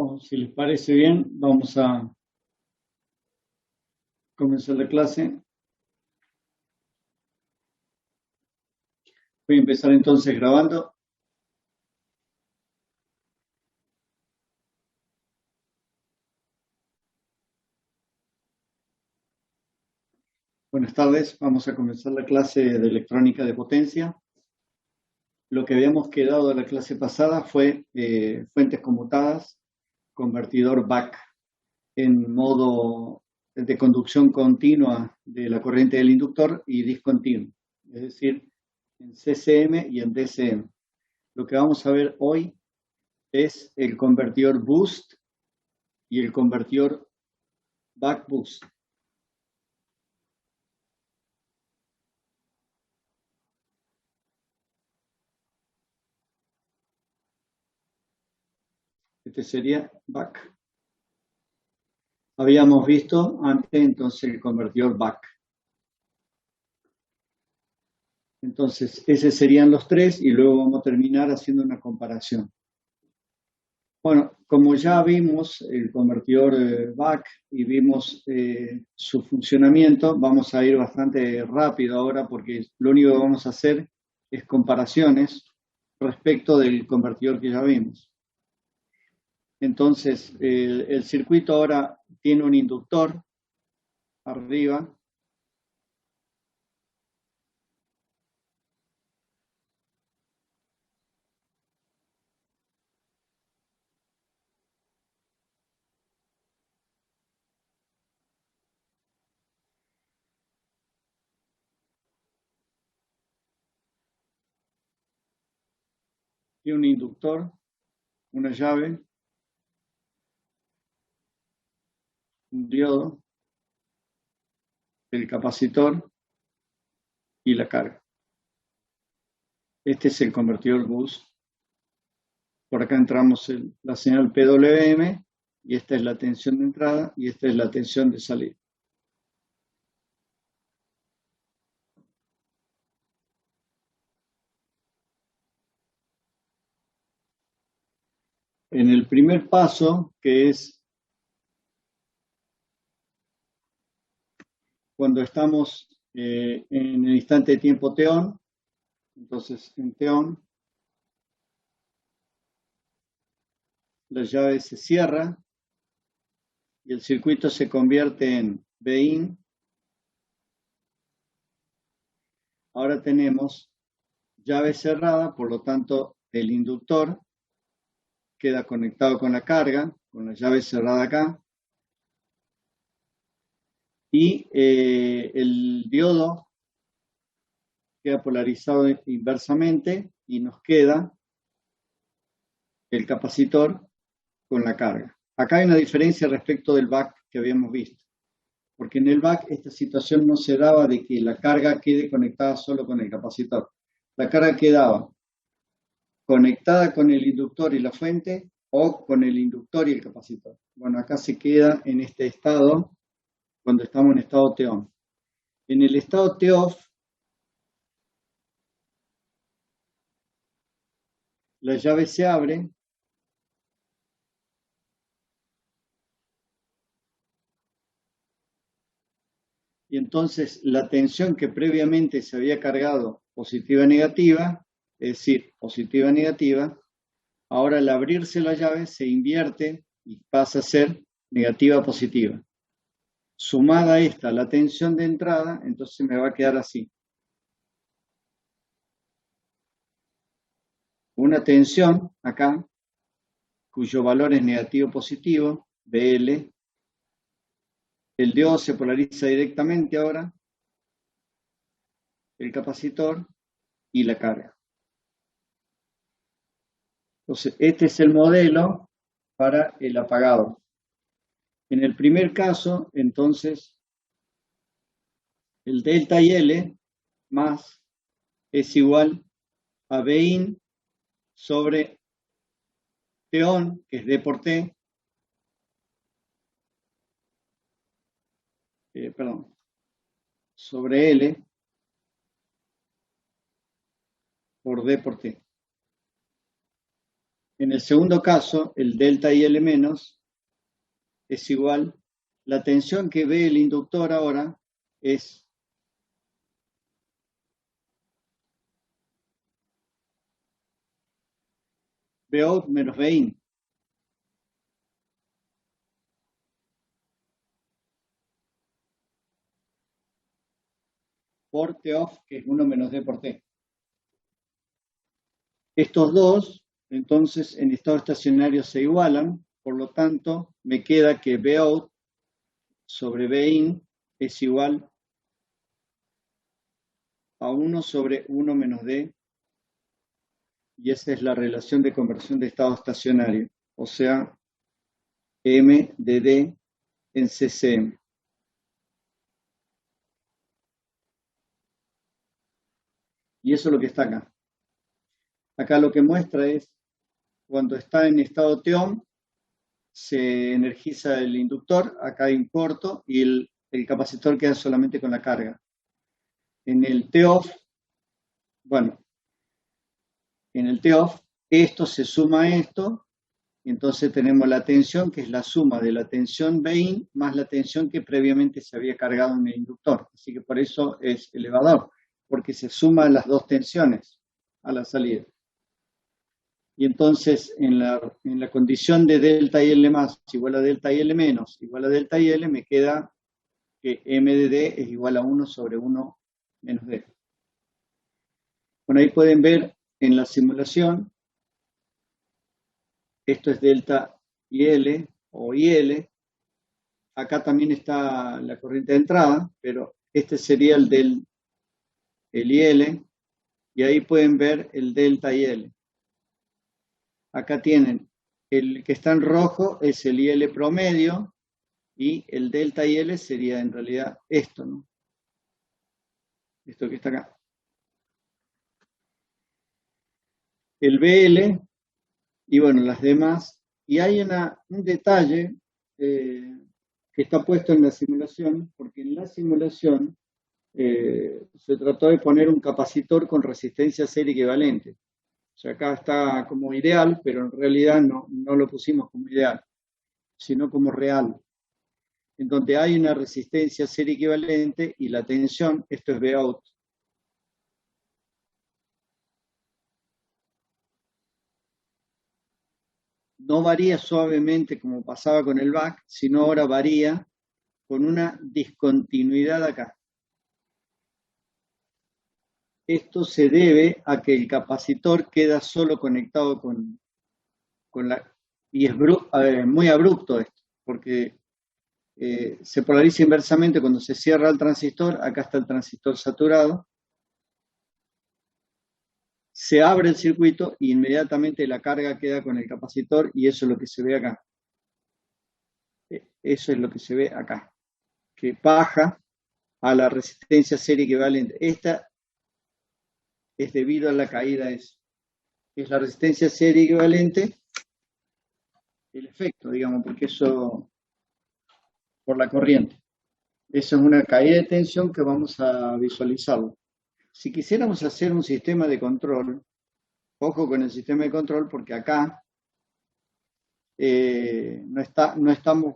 Bueno, si les parece bien, vamos a comenzar la clase. Voy a empezar entonces grabando. Buenas tardes, vamos a comenzar la clase de electrónica de potencia. Lo que habíamos quedado de la clase pasada fue fuentes conmutadas, convertidor BAC en modo de conducción continua de la corriente del inductor y discontinuo, es decir, en CCM y en DCM. Lo que vamos a ver hoy es el convertidor boost y el convertidor back boost. Este sería back. Habíamos visto antes entonces el convertidor back. Entonces, esos serían los tres y luego vamos a terminar haciendo una comparación. Bueno, como ya vimos el convertidor back y vimos su funcionamiento, vamos a ir bastante rápido ahora porque lo único que vamos a hacer es comparaciones respecto del convertidor que ya vimos. Entonces, el circuito ahora tiene un inductor arriba. Tiene un inductor, una llave, un diodo, el capacitor y la carga. Este es el convertidor boost. Por acá entramos en la señal PWM y esta es la tensión de entrada y esta es la tensión de salida. En el primer paso, que es cuando estamos en el instante de tiempo t-on, entonces en t-on la llave se cierra y el circuito se convierte en Bin. Ahora tenemos llave cerrada, por lo tanto el inductor queda conectado con la carga, con la llave cerrada acá, y el diodo queda polarizado inversamente y nos queda el capacitor con la carga. Acá hay una diferencia respecto del back que habíamos visto, porque en el back esta situación no se daba de que la carga quede conectada solo con el capacitor. La carga quedaba conectada con el inductor y la fuente o con el inductor y el capacitor. Bueno, acá se queda en este estado cuando estamos en estado T-on. En el estado T-off, la llave se abre y entonces la tensión que previamente se había cargado positiva-negativa, es decir, positiva-negativa, ahora al abrirse la llave se invierte y pasa a ser negativa-positiva. Sumada a esta la tensión de entrada, entonces me va a quedar así. Una tensión acá, cuyo valor es negativo-positivo, BL. El diodo se polariza directamente ahora, el capacitor y la carga. Entonces, este es el modelo para el apagado. En el primer caso, entonces, el delta y L más es igual a Bin sobre T-on, que es D por T, sobre L por D por T. En el segundo caso, el delta IL menos es igual, la tensión que ve el inductor ahora es Vout menos Vin. Por T off, que es 1 menos D por T. Estos dos, entonces, en estado estacionario se igualan, por lo tanto, me queda que Vout sobre Vin es igual a 1 sobre 1 menos D, y esa es la relación de conversión de estado estacionario, o sea, M de D en CCM. Y eso es lo que está acá. Acá lo que muestra es cuando está en estado T-on, se energiza el inductor, acá hay un corto y el capacitor queda solamente con la carga. En el T-off, bueno, en el T-off, esto se suma a esto, y entonces tenemos la tensión, que es la suma de la tensión Vin más la tensión que previamente se había cargado en el inductor. Así que por eso es elevador, porque se suman las dos tensiones a la salida. Y entonces en la condición de delta IL más igual a delta IL menos igual a delta IL, me queda que M de D es igual a 1 sobre 1 menos D. Bueno, ahí pueden ver en la simulación, esto es delta IL o IL. Acá también está la corriente de entrada, pero este sería el IL, y ahí pueden ver el delta IL. Acá tienen, el que está en rojo es el IL promedio, y el delta IL sería en realidad esto, ¿no? Esto que está acá. El BL, y bueno, las demás. Y hay un detalle que está puesto en la simulación, porque en la simulación se trató de poner un capacitor con resistencia serie equivalente. O sea, acá está como ideal, pero en realidad no lo pusimos como ideal, sino como real. En donde hay una resistencia serie equivalente y la tensión, esto es Vout. No varía suavemente como pasaba con el back, sino ahora varía con una discontinuidad acá. Esto se debe a que el capacitor queda solo conectado con la... Y es muy abrupto esto, porque se polariza inversamente cuando se cierra el transistor. Acá está el transistor saturado. Se abre el circuito e inmediatamente la carga queda con el capacitor, y eso es lo que se ve acá. Eso es lo que se ve acá, que baja a la resistencia serie equivalente. Esta es debido a la caída, es la resistencia serie equivalente, el efecto, digamos, porque eso por la corriente. Eso es una caída de tensión que vamos a visualizarlo. Si quisiéramos hacer un sistema de control, ojo con el sistema de control, porque acá no estamos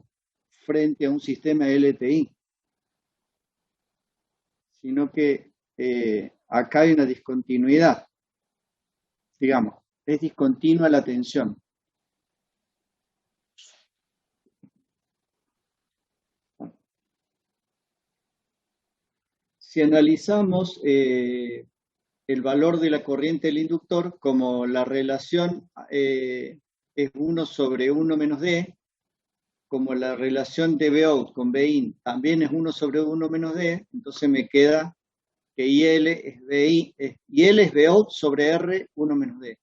frente a un sistema LTI, sino que acá hay una discontinuidad, digamos, es discontinua la tensión. Si analizamos el valor de la corriente del inductor, como la relación es 1 sobre 1 menos D, como la relación de Vout con Vin también es 1 sobre 1 menos D, entonces me queda que IL es Vout sobre R 1 menos D.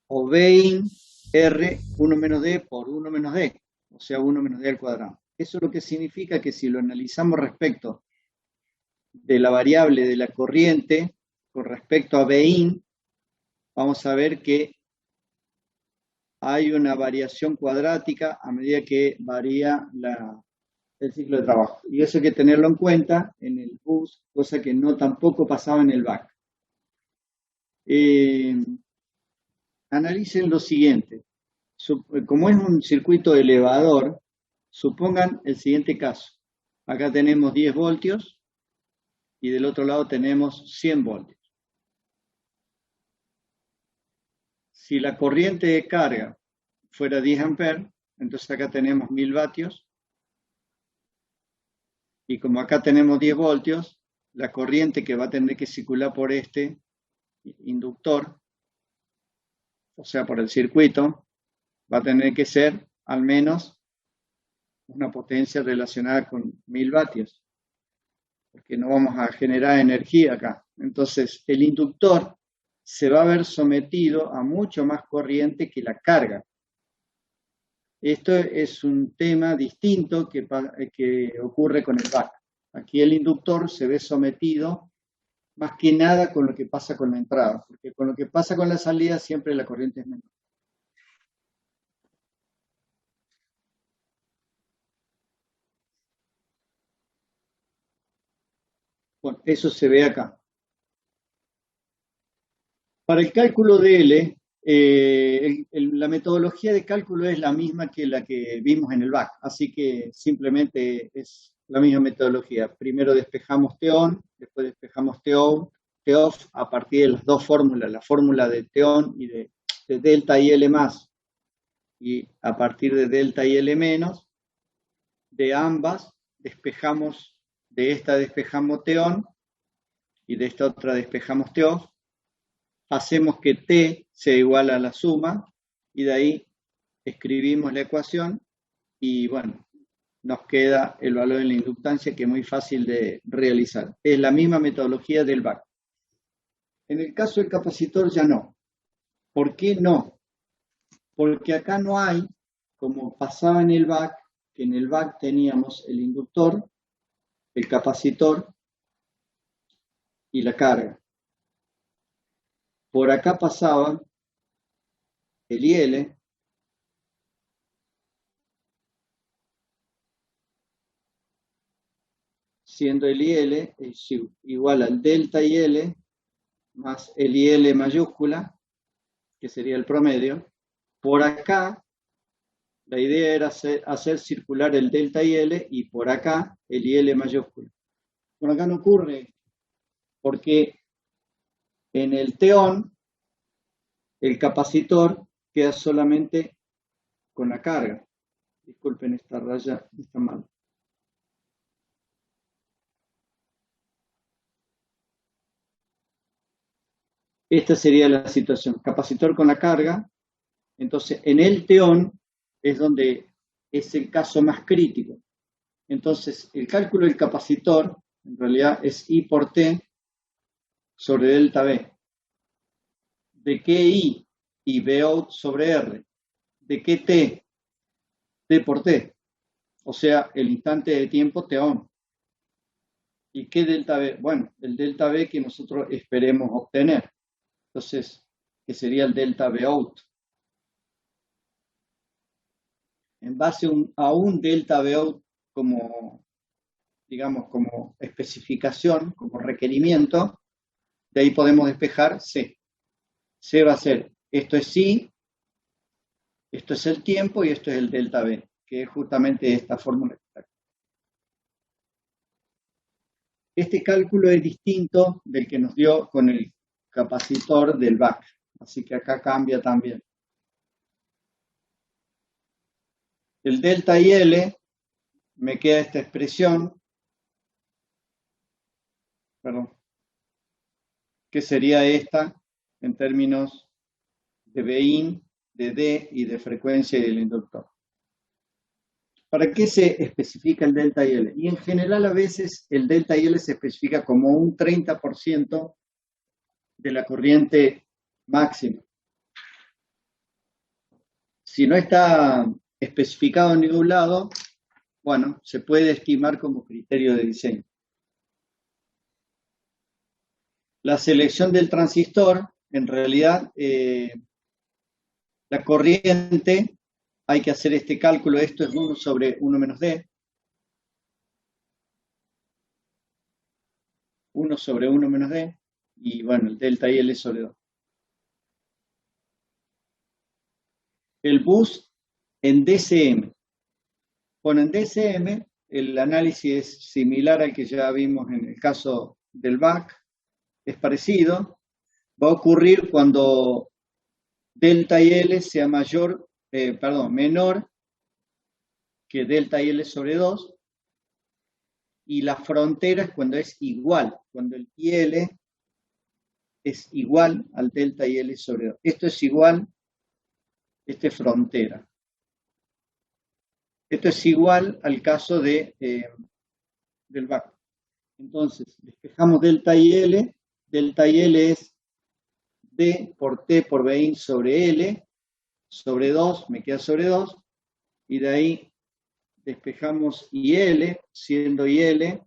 O Vin R 1 menos D por 1 menos D, o sea 1 menos D al cuadrado. Eso es lo que significa que si lo analizamos respecto de la variable de la corriente con respecto a Vin, vamos a ver que hay una variación cuadrática a medida que varía el ciclo de trabajo. Y eso hay que tenerlo en cuenta en el bus, cosa que no tampoco pasaba en el back. analicen lo siguiente. Como es un circuito elevador, supongan el siguiente caso. Acá tenemos 10 voltios y del otro lado tenemos 100 voltios. Si la corriente de carga fuera 10 amperes, entonces acá tenemos 1000 vatios. Y como acá tenemos 10 voltios, la corriente que va a tener que circular por este inductor, o sea, por el circuito, va a tener que ser al menos una potencia relacionada con 1000 vatios, porque no vamos a generar energía acá. Entonces, el inductor se va a ver sometido a mucho más corriente que la carga. Esto es un tema distinto que ocurre con el back. Aquí el inductor se ve sometido más que nada con lo que pasa con la entrada, porque con lo que pasa con la salida siempre la corriente es menor. Bueno, eso se ve acá. Para el cálculo de L, la metodología de cálculo es la misma que la que vimos en el back, así que simplemente es la misma metodología. Primero despejamos T-on, después despejamos T-off a partir de las dos fórmulas, la fórmula de T-on y de delta y L más, y a partir de delta y L menos, de ambas despejamos, de esta despejamos T-on y de esta otra despejamos T-off. Hacemos que T sea igual a la suma y de ahí escribimos la ecuación y bueno, nos queda el valor de la inductancia que es muy fácil de realizar. Es la misma metodología del back. En el caso del capacitor ya no. ¿Por qué no? Porque acá no hay, como pasaba en el back, que en el back teníamos el inductor, el capacitor y la carga. Por acá pasaba el IL, siendo el IL es igual al delta IL más el IL mayúscula, que sería el promedio. Por acá, la idea era hacer circular el delta IL y por acá el IL mayúscula. Por acá no ocurre, porque en el T-on el capacitor queda solamente con la carga. Disculpen, esta raya está mal. Esta sería la situación. Capacitor con la carga. Entonces, en el T-on es donde es el caso más crítico. Entonces, el cálculo del capacitor en realidad es I por T sobre delta B. ¿De qué I? Y B out sobre R. ¿De qué T? T por T. O sea, el instante de tiempo T-on. ¿Y qué delta B? Bueno, el delta B que nosotros esperemos obtener. Entonces, que sería el delta B out. En base a un delta B out como, digamos, como especificación, como requerimiento, de ahí podemos despejar C. C va a ser, esto es I, esto es el tiempo y esto es el delta B, que es justamente esta fórmula. Este cálculo es distinto del que nos dio con el capacitor del back, así que acá cambia también. El delta y L, me queda esta expresión, perdón, que sería esta en términos de Bin, de D y de frecuencia del inductor. ¿Para qué se especifica el delta y L? Y en general a veces el delta y L se especifica como un 30% de la corriente máxima. Si no está especificado en ningún lado, bueno, se puede estimar como criterio de diseño. La selección del transistor, en realidad, la corriente, hay que hacer este cálculo, esto es 1 sobre 1 menos D. 1 sobre 1 menos D, y bueno, el delta y L sobre 2. el bus en DCM. Bueno, en DCM el análisis es similar al que ya vimos en el caso del BAC, es parecido. Va a ocurrir cuando delta y L sea menor que delta y L sobre 2, y la frontera es cuando es igual, cuando el IL es igual al delta y L sobre 2. Esto es igual, esto es frontera. Esto es igual al caso del BAC. Entonces, despejamos delta y L. Delta y L es D por T por Bin sobre L, sobre 2, me queda sobre 2, y de ahí despejamos IL, siendo IL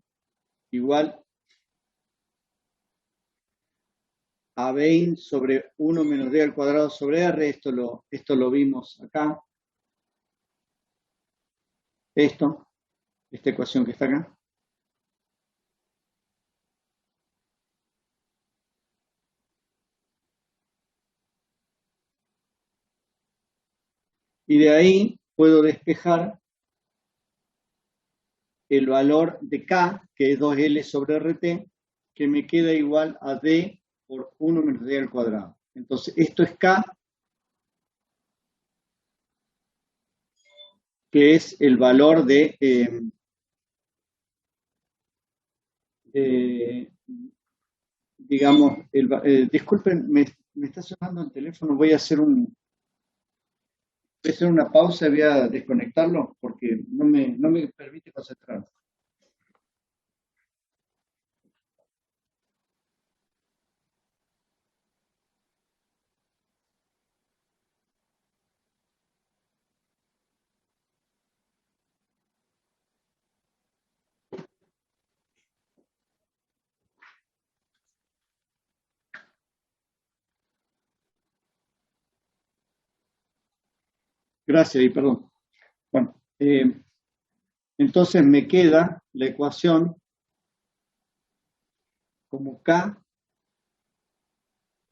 igual a Bin sobre 1 menos D al cuadrado sobre R. Esto lo vimos acá. Esta ecuación que está acá. Y de ahí puedo despejar el valor de K, que es 2L sobre RT, que me queda igual a D por 1 menos D al cuadrado. Entonces, esto es K, que es el valor de, digamos, disculpen, me está sonando el teléfono, voy a hacer una pausa y voy a desconectarlo porque no me permite concentrar. Gracias y perdón. Bueno, entonces me queda la ecuación como K,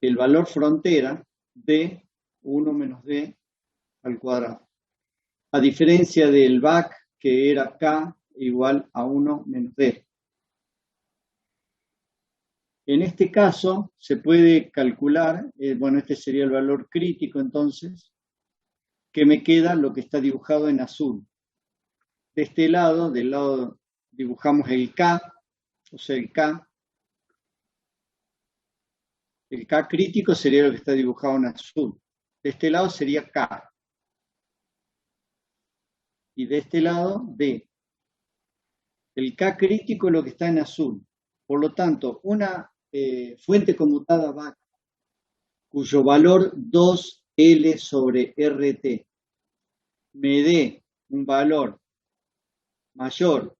el valor frontera de 1 menos D al cuadrado. A diferencia del BAC, que era K igual a 1 menos D. En este caso se puede calcular, bueno, este sería el valor crítico entonces, que me queda lo que está dibujado en azul. De este lado, del lado dibujamos el K, o sea, el K crítico sería lo que está dibujado en azul. De este lado sería K. Y de este lado, D. El K crítico es lo que está en azul. Por lo tanto, una fuente conmutada BAC cuyo valor 2L sobre RT me dé un valor mayor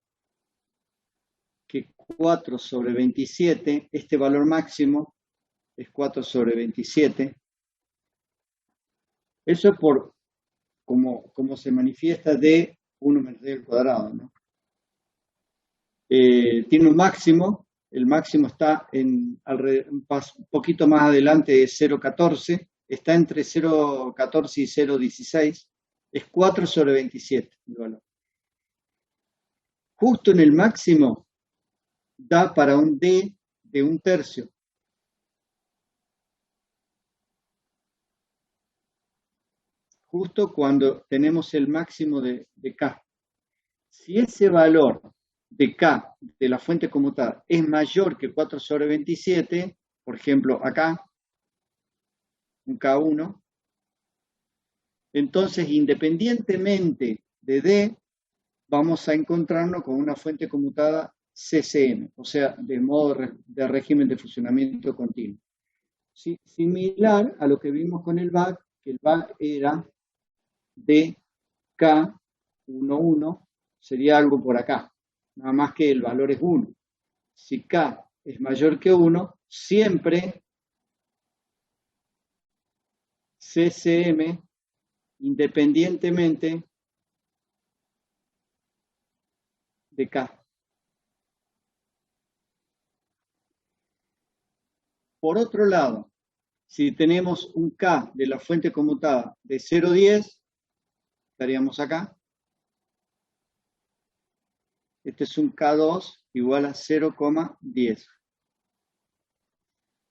que 4 sobre 27, este valor máximo es 4 sobre 27. Eso es por como se manifiesta de 1 menos d al cuadrado, ¿no? Tiene un máximo, el máximo está un poquito más adelante de 0,14, está entre 0,14 y 0,16, es 4 sobre 27 el valor. Justo en el máximo da para un D de 1/3. Justo cuando tenemos el máximo de K. Si ese valor de K de la fuente conmutada es mayor que 4 sobre 27, por ejemplo acá, un K1, entonces independientemente de D, vamos a encontrarnos con una fuente conmutada CCM, o sea, de modo de régimen de funcionamiento continuo. ¿Sí? Similar a lo que vimos con el BAC, que el BAC era de K11, sería algo por acá, nada más que el valor es 1. Si K es mayor que 1, siempre CCM, independientemente de K. Por otro lado, Si tenemos un K de la fuente conmutada de 0,10, estaríamos acá. Este es un K2 igual a 0,10.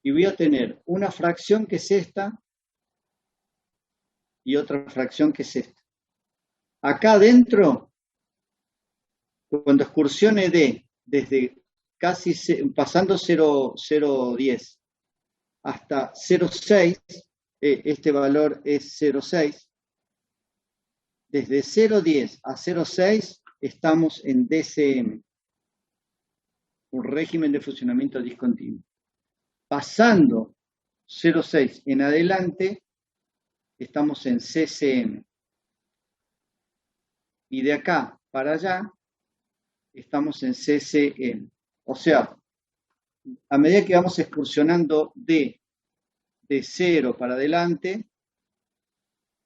Y voy a tener una fracción que es esta y otra fracción que es esta. Acá adentro, cuando excursione D desde casi pasando 0,10 hasta 0,6, este valor es 0,6. Desde 0,10 a 0,6 estamos en DCM, un régimen de funcionamiento discontinuo. Pasando 0,6 en adelante, estamos en CCM. Y de acá para allá, estamos en CCM. O sea, a medida que vamos excursionando de 0 para adelante,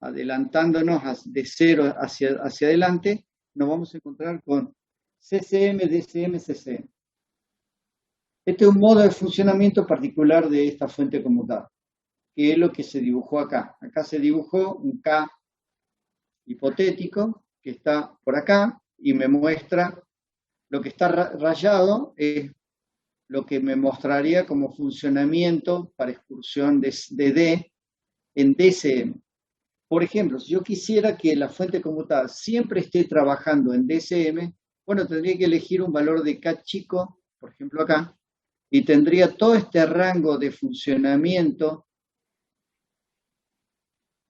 adelantándonos de 0 hacia adelante, nos vamos a encontrar con CCM, DCM, CCM. Este es un modo de funcionamiento particular de esta fuente conmutada, que es lo que se dibujó acá. Acá se dibujó un K hipotético que está por acá y me muestra lo que está rayado, es lo que me mostraría como funcionamiento para excursión de D en DCM. Por ejemplo, si yo quisiera que la fuente conmutada siempre esté trabajando en DCM, bueno, tendría que elegir un valor de K chico, por ejemplo acá, y tendría todo este rango de funcionamiento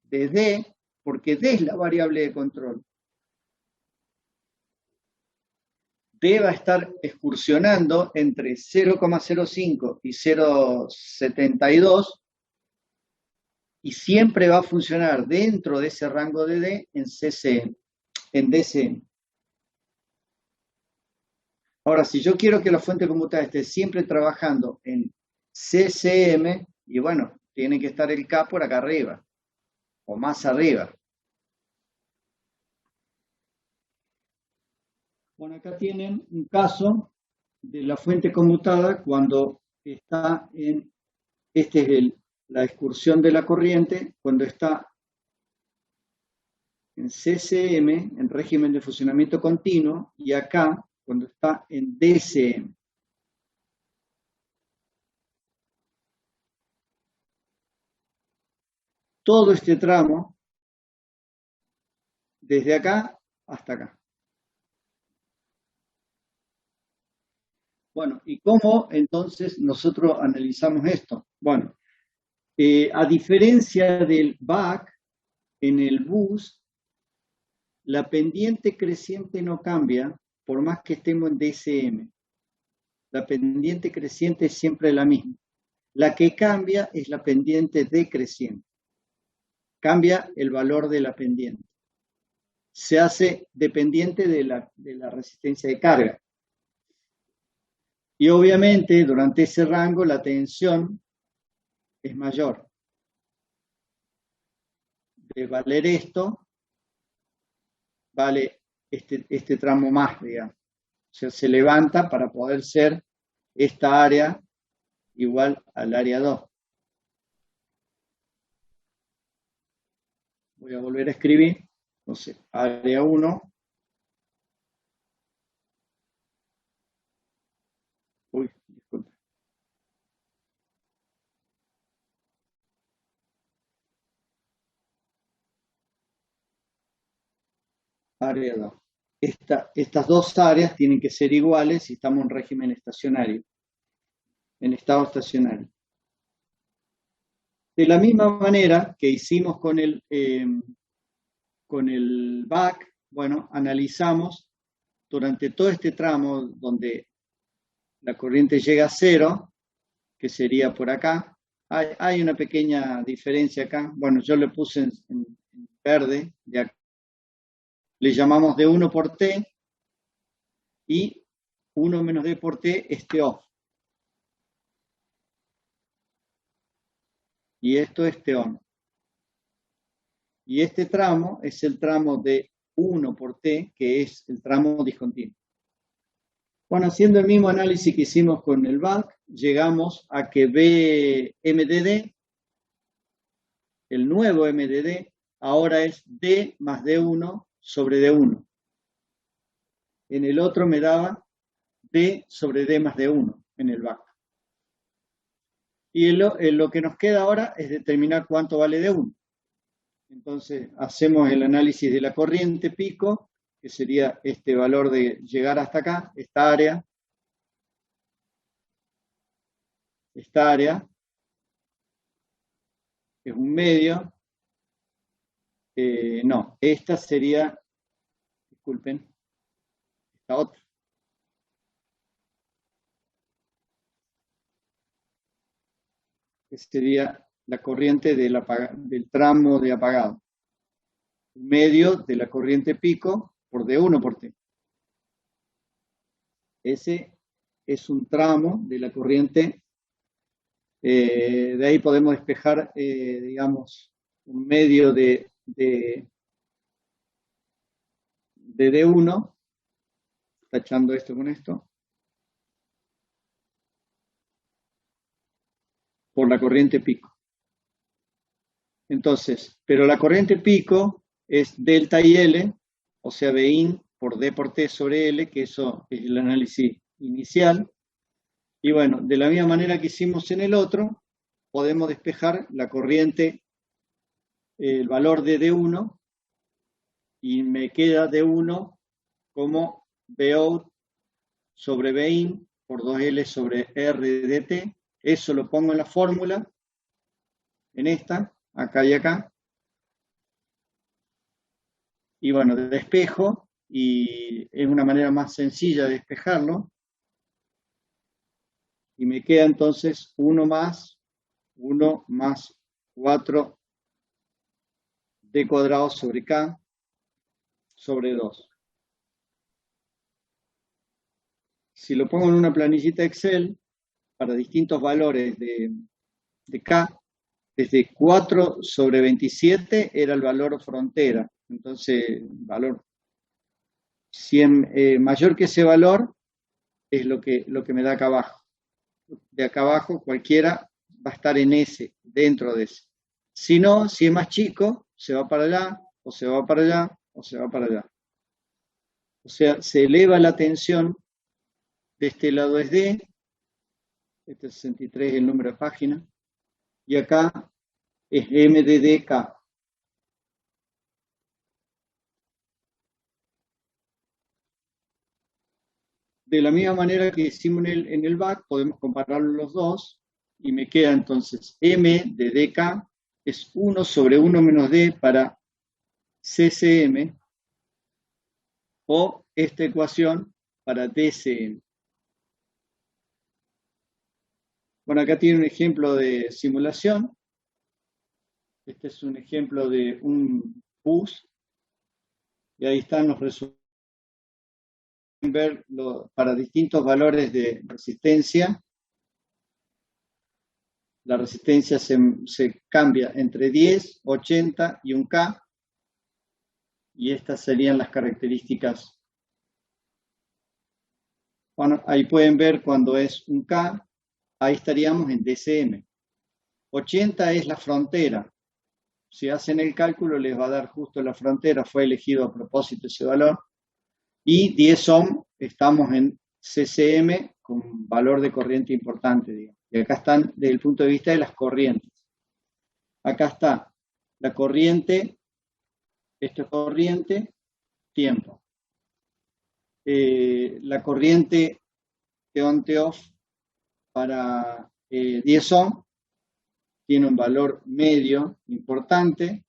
de D, porque D es la variable de control. D va a estar excursionando entre 0,05 y 0,72 y siempre va a funcionar dentro de ese rango de D en CCM, en DCM. Ahora, si yo quiero que la fuente conmutada esté siempre trabajando en CCM, y bueno, tiene que estar el K por acá arriba, o más arriba. Bueno, acá tienen un caso de la fuente conmutada cuando está en, este es la excursión de la corriente, cuando está en CCM, en régimen de funcionamiento continuo, y acá cuando está en DCM. Todo este tramo, desde acá hasta acá. Bueno, ¿y cómo entonces nosotros analizamos esto? Bueno, a diferencia del back, en el bus, la pendiente creciente no cambia por más que estemos en DCM. La pendiente creciente es siempre la misma. La que cambia es la pendiente decreciente. Cambia el valor de la pendiente. Se hace dependiente de la resistencia de carga. Y obviamente durante ese rango la tensión es mayor. De valer esto, vale este tramo más, digamos. O sea, se levanta para poder ser esta área igual al área 2. Voy a volver a escribir. Entonces, área 1. Uy, disculpe. Área 2. Estas dos áreas tienen que ser iguales si estamos en régimen estacionario, en estado estacionario. De la misma manera que hicimos con el back, bueno, analizamos durante todo este tramo donde la corriente llega a 0, que sería por acá. Hay una pequeña diferencia acá. Bueno, yo le puse en verde, de acá. Le llamamos D1 por T y 1 menos D por T es TO. Y esto es TON. Y este tramo es el tramo de 1 por T, que es el tramo discontinuo. Bueno, haciendo el mismo análisis que hicimos con el BAC, llegamos a que BMDD el nuevo M de D ahora es D más D1 sobre D1. En el otro me daba D sobre D más D1 en el back. Y lo que nos queda ahora es determinar cuánto vale D1. Entonces hacemos el análisis de la corriente pico, que sería este valor de llegar hasta acá, esta área, que es un medio. No, esta sería, disculpen, esta otra. Que sería la corriente del tramo de apagado. Medio de la corriente pico por D1 por T. Ese es un tramo de la corriente. De ahí podemos despejar, digamos, un medio de D1, tachando esto con esto, por la corriente pico. Entonces, pero la corriente pico es delta y L, o sea, Bin por D por T sobre L, que eso es el análisis inicial. Y bueno, de la misma manera que hicimos en el otro, podemos despejar la corriente, el valor de D1, y me queda D1 como Bout sobre Bin por 2L sobre R de T. Eso lo pongo en la fórmula, en esta, acá y acá. Y bueno, despejo, y es una manera más sencilla de despejarlo. Y me queda entonces 1 más 4 D cuadrado sobre K sobre 2. Si lo pongo en una planillita Excel, para distintos valores de K, desde 4 sobre 27 era el valor frontera. Entonces, valor 100, mayor que ese valor es lo que me da acá abajo. De acá abajo cualquiera va a estar en ese, dentro de ese. Si no, si es más chico, se va para allá, o se va para allá, o se va para allá. O sea, se eleva la tensión. De este lado es D, este es 63 el número de página, y acá es M de DK. De la misma manera que hicimos en el back, podemos comparar los dos, y me queda entonces M de DK es 1 sobre 1 menos D para CCM, o esta ecuación para DCM. Bueno, acá tiene un ejemplo de simulación. Este es un ejemplo de un bus, y ahí están los resultados. Ver para distintos valores de resistencia. La resistencia se cambia entre 10, 80 y 1K, y estas serían las características. Bueno, ahí pueden ver cuando es 1K, ahí estaríamos en DCM. 80 es la frontera. Si hacen el cálculo les va a dar justo la frontera, fue elegido a propósito ese valor. Y 10 ohm, estamos en CCM con valor de corriente importante, digamos. Y acá están desde el punto de vista de las corrientes. Acá está la corriente, esto es corriente, tiempo. La corriente de on-off para 10 ohm tiene un valor medio importante,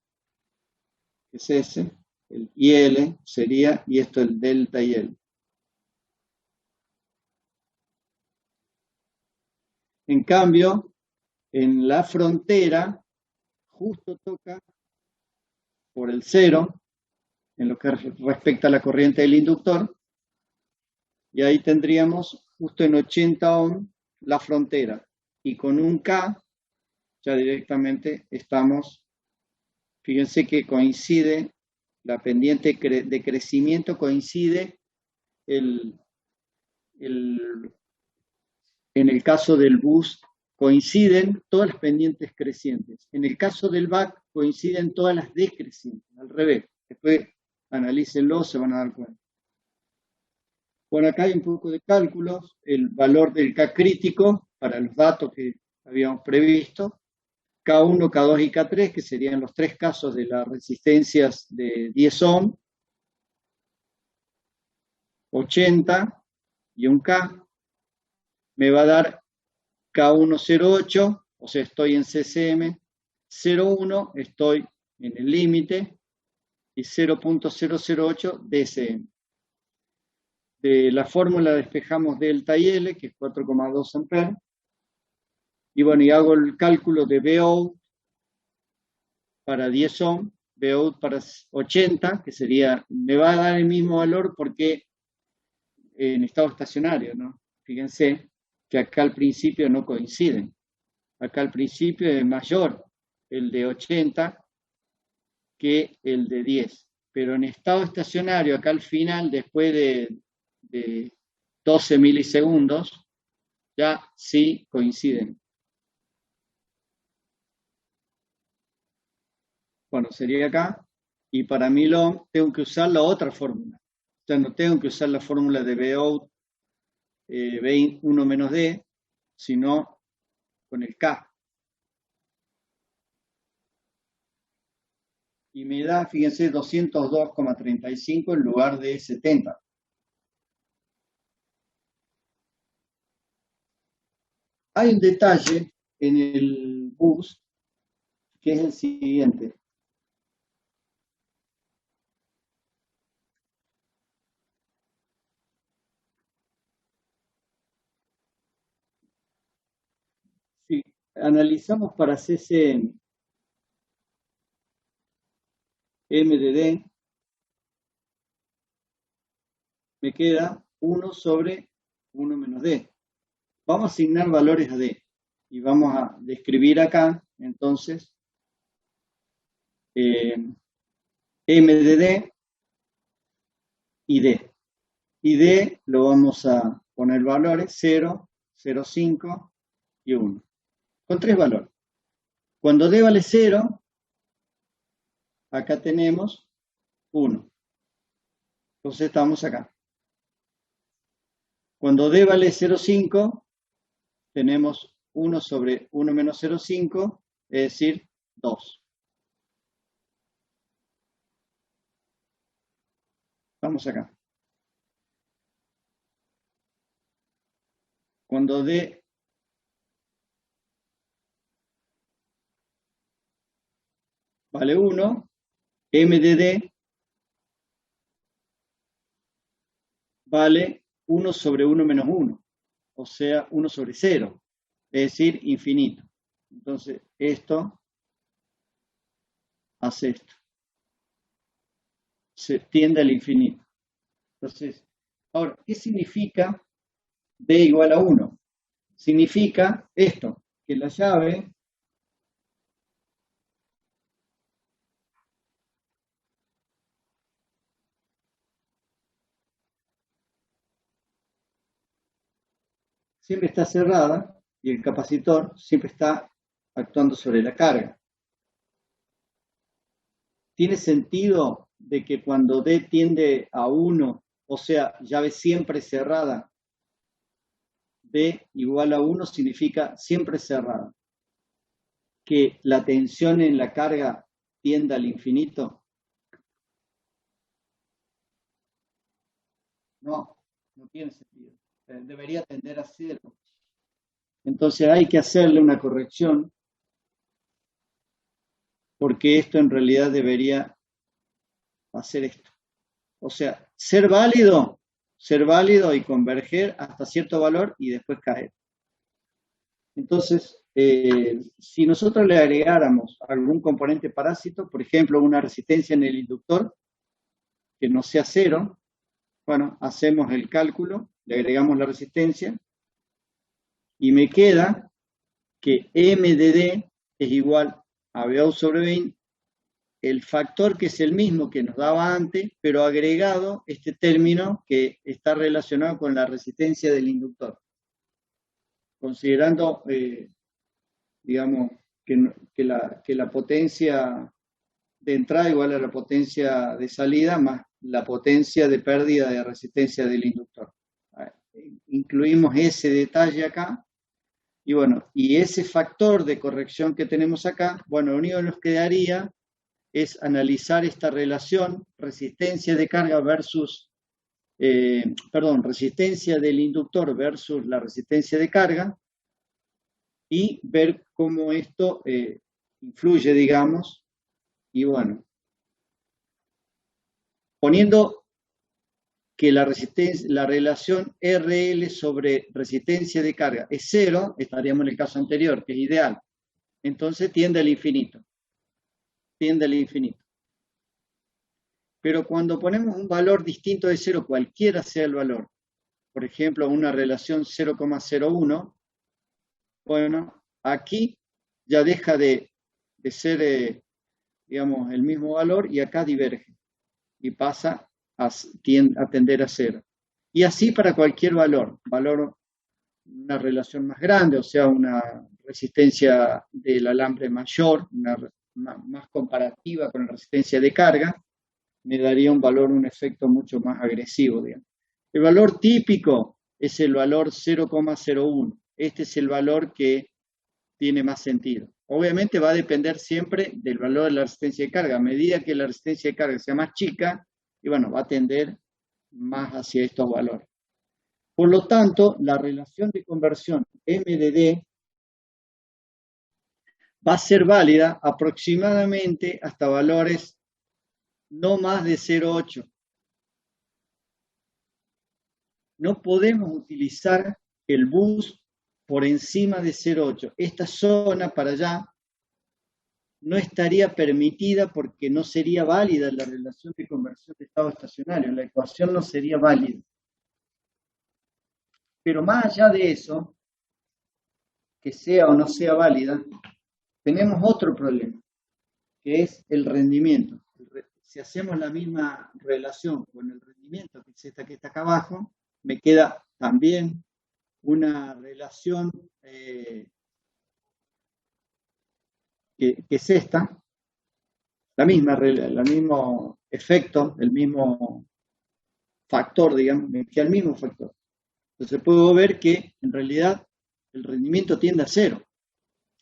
que es ese. El IL sería, y esto el delta IL. En cambio, en la frontera, justo toca por el 0, en lo que respecta a la corriente del inductor, y ahí tendríamos justo en 80 ohm la frontera, y con un K ya directamente estamos, fíjense que coincide, la pendiente de crecimiento coincide en el caso del bus coinciden todas las pendientes crecientes. En el caso del back, coinciden todas las decrecientes, al revés. Después analícenlo, se van a dar cuenta. Bueno, acá hay un poco de cálculos, el valor del K crítico para los datos que habíamos previsto, K1, K2 y K3, que serían los tres casos de las resistencias de 10 ohm, 80 y un K, me va a dar K108, o sea, estoy en CCM, 0,1 estoy en el límite y 0.008 DSM. De la fórmula despejamos delta y L, que es 4,2 amperes, y bueno, y hago el cálculo de Vout para 10 ohm, Vout para 80, que sería, me va a dar el mismo valor porque en estado estacionario, ¿no? Fíjense que acá al principio no coinciden. Acá al principio es mayor el de 80 que el de 10. Pero en estado estacionario, acá al final, después de 12 milisegundos, ya sí coinciden. Bueno, sería acá. Y para Milón tengo que usar la otra fórmula. O sea, no tengo que usar la fórmula de Vout 1 menos D, sino con el K. Y me da, fíjense, 202,35 en lugar de 70. Hay un detalle en el boost que es el siguiente. Si analizamos para CCM MDD, me queda 1 sobre 1 menos D. Vamos a asignar valores a D y vamos a describir acá, entonces, MDD y D. Y D lo vamos a poner valores 0, 0,5 y 1. Con tres valores. Cuando D vale 0, acá tenemos 1. Entonces estamos acá. Cuando D vale 0,5, tenemos 1 sobre 1 menos 0,5, es decir, 2. Estamos acá. Cuando D vale 1, M de D vale 1 sobre 1 menos 1, o sea, 1 sobre 0, es decir, infinito. Entonces, esto hace esto. Se tiende al infinito. Entonces, ahora, ¿qué significa D igual a 1? Significa esto, que la llave siempre está cerrada y el capacitor siempre está actuando sobre la carga. ¿Tiene sentido de que cuando D tiende a 1, o sea, llave siempre cerrada, D igual a 1 significa siempre cerrada? ¿Que la tensión en la carga tienda al infinito? No, no tiene sentido. Debería tender a 0. Entonces hay que hacerle una corrección porque esto en realidad debería hacer esto. O sea, ser válido y converger hasta cierto valor y después caer. Entonces, si nosotros le agregáramos algún componente parásito, por ejemplo, una resistencia en el inductor, que no sea 0, bueno, hacemos el cálculo, le agregamos la resistencia y me queda que M de D es igual a Vout sobre 20, el factor que es el mismo que nos daba antes, pero agregado este término que está relacionado con la resistencia del inductor. Considerando digamos, que la potencia de entrada igual a la potencia de salida más la potencia de pérdida de resistencia del inductor. Incluimos ese detalle acá. Y bueno, y ese factor de corrección que tenemos acá, bueno, lo único que nos quedaría es analizar esta relación resistencia de carga versus, resistencia del inductor versus la resistencia de carga y ver cómo esto influye, digamos, y bueno, poniendo que la relación RL sobre resistencia de carga es 0, estaríamos en el caso anterior, que es ideal. Entonces tiende al infinito. Tiende al infinito. Pero cuando ponemos un valor distinto de 0, cualquiera sea el valor, por ejemplo, una relación 0,01, bueno, aquí ya deja de ser, digamos, el mismo valor y acá diverge y pasa a tender a 0. Y así para cualquier valor, una relación más grande, o sea, una resistencia del alambre mayor, más comparativa con la resistencia de carga, me daría un efecto mucho más agresivo, digamos. El valor típico es el valor 0,01. Este es el valor que tiene más sentido. Obviamente va a depender siempre del valor de la resistencia de carga. A medida que la resistencia de carga sea más chica, y bueno, va a tender más hacia estos valores. Por lo tanto, la relación de conversión MDD va a ser válida aproximadamente hasta valores no más de 0,8. No podemos utilizar el bus por encima de 0,8. Esta zona para allá no estaría permitida porque no sería válida la relación de conversión de estado estacionario. La ecuación no sería válida. Pero más allá de eso, que sea o no sea válida, tenemos otro problema, que es el rendimiento. Si hacemos la misma relación con el rendimiento, que es esta que está acá abajo, me queda también una relación que es esta, el mismo efecto, el mismo factor, digamos, me queda el mismo factor. Entonces puedo ver que en realidad el rendimiento tiende a 0.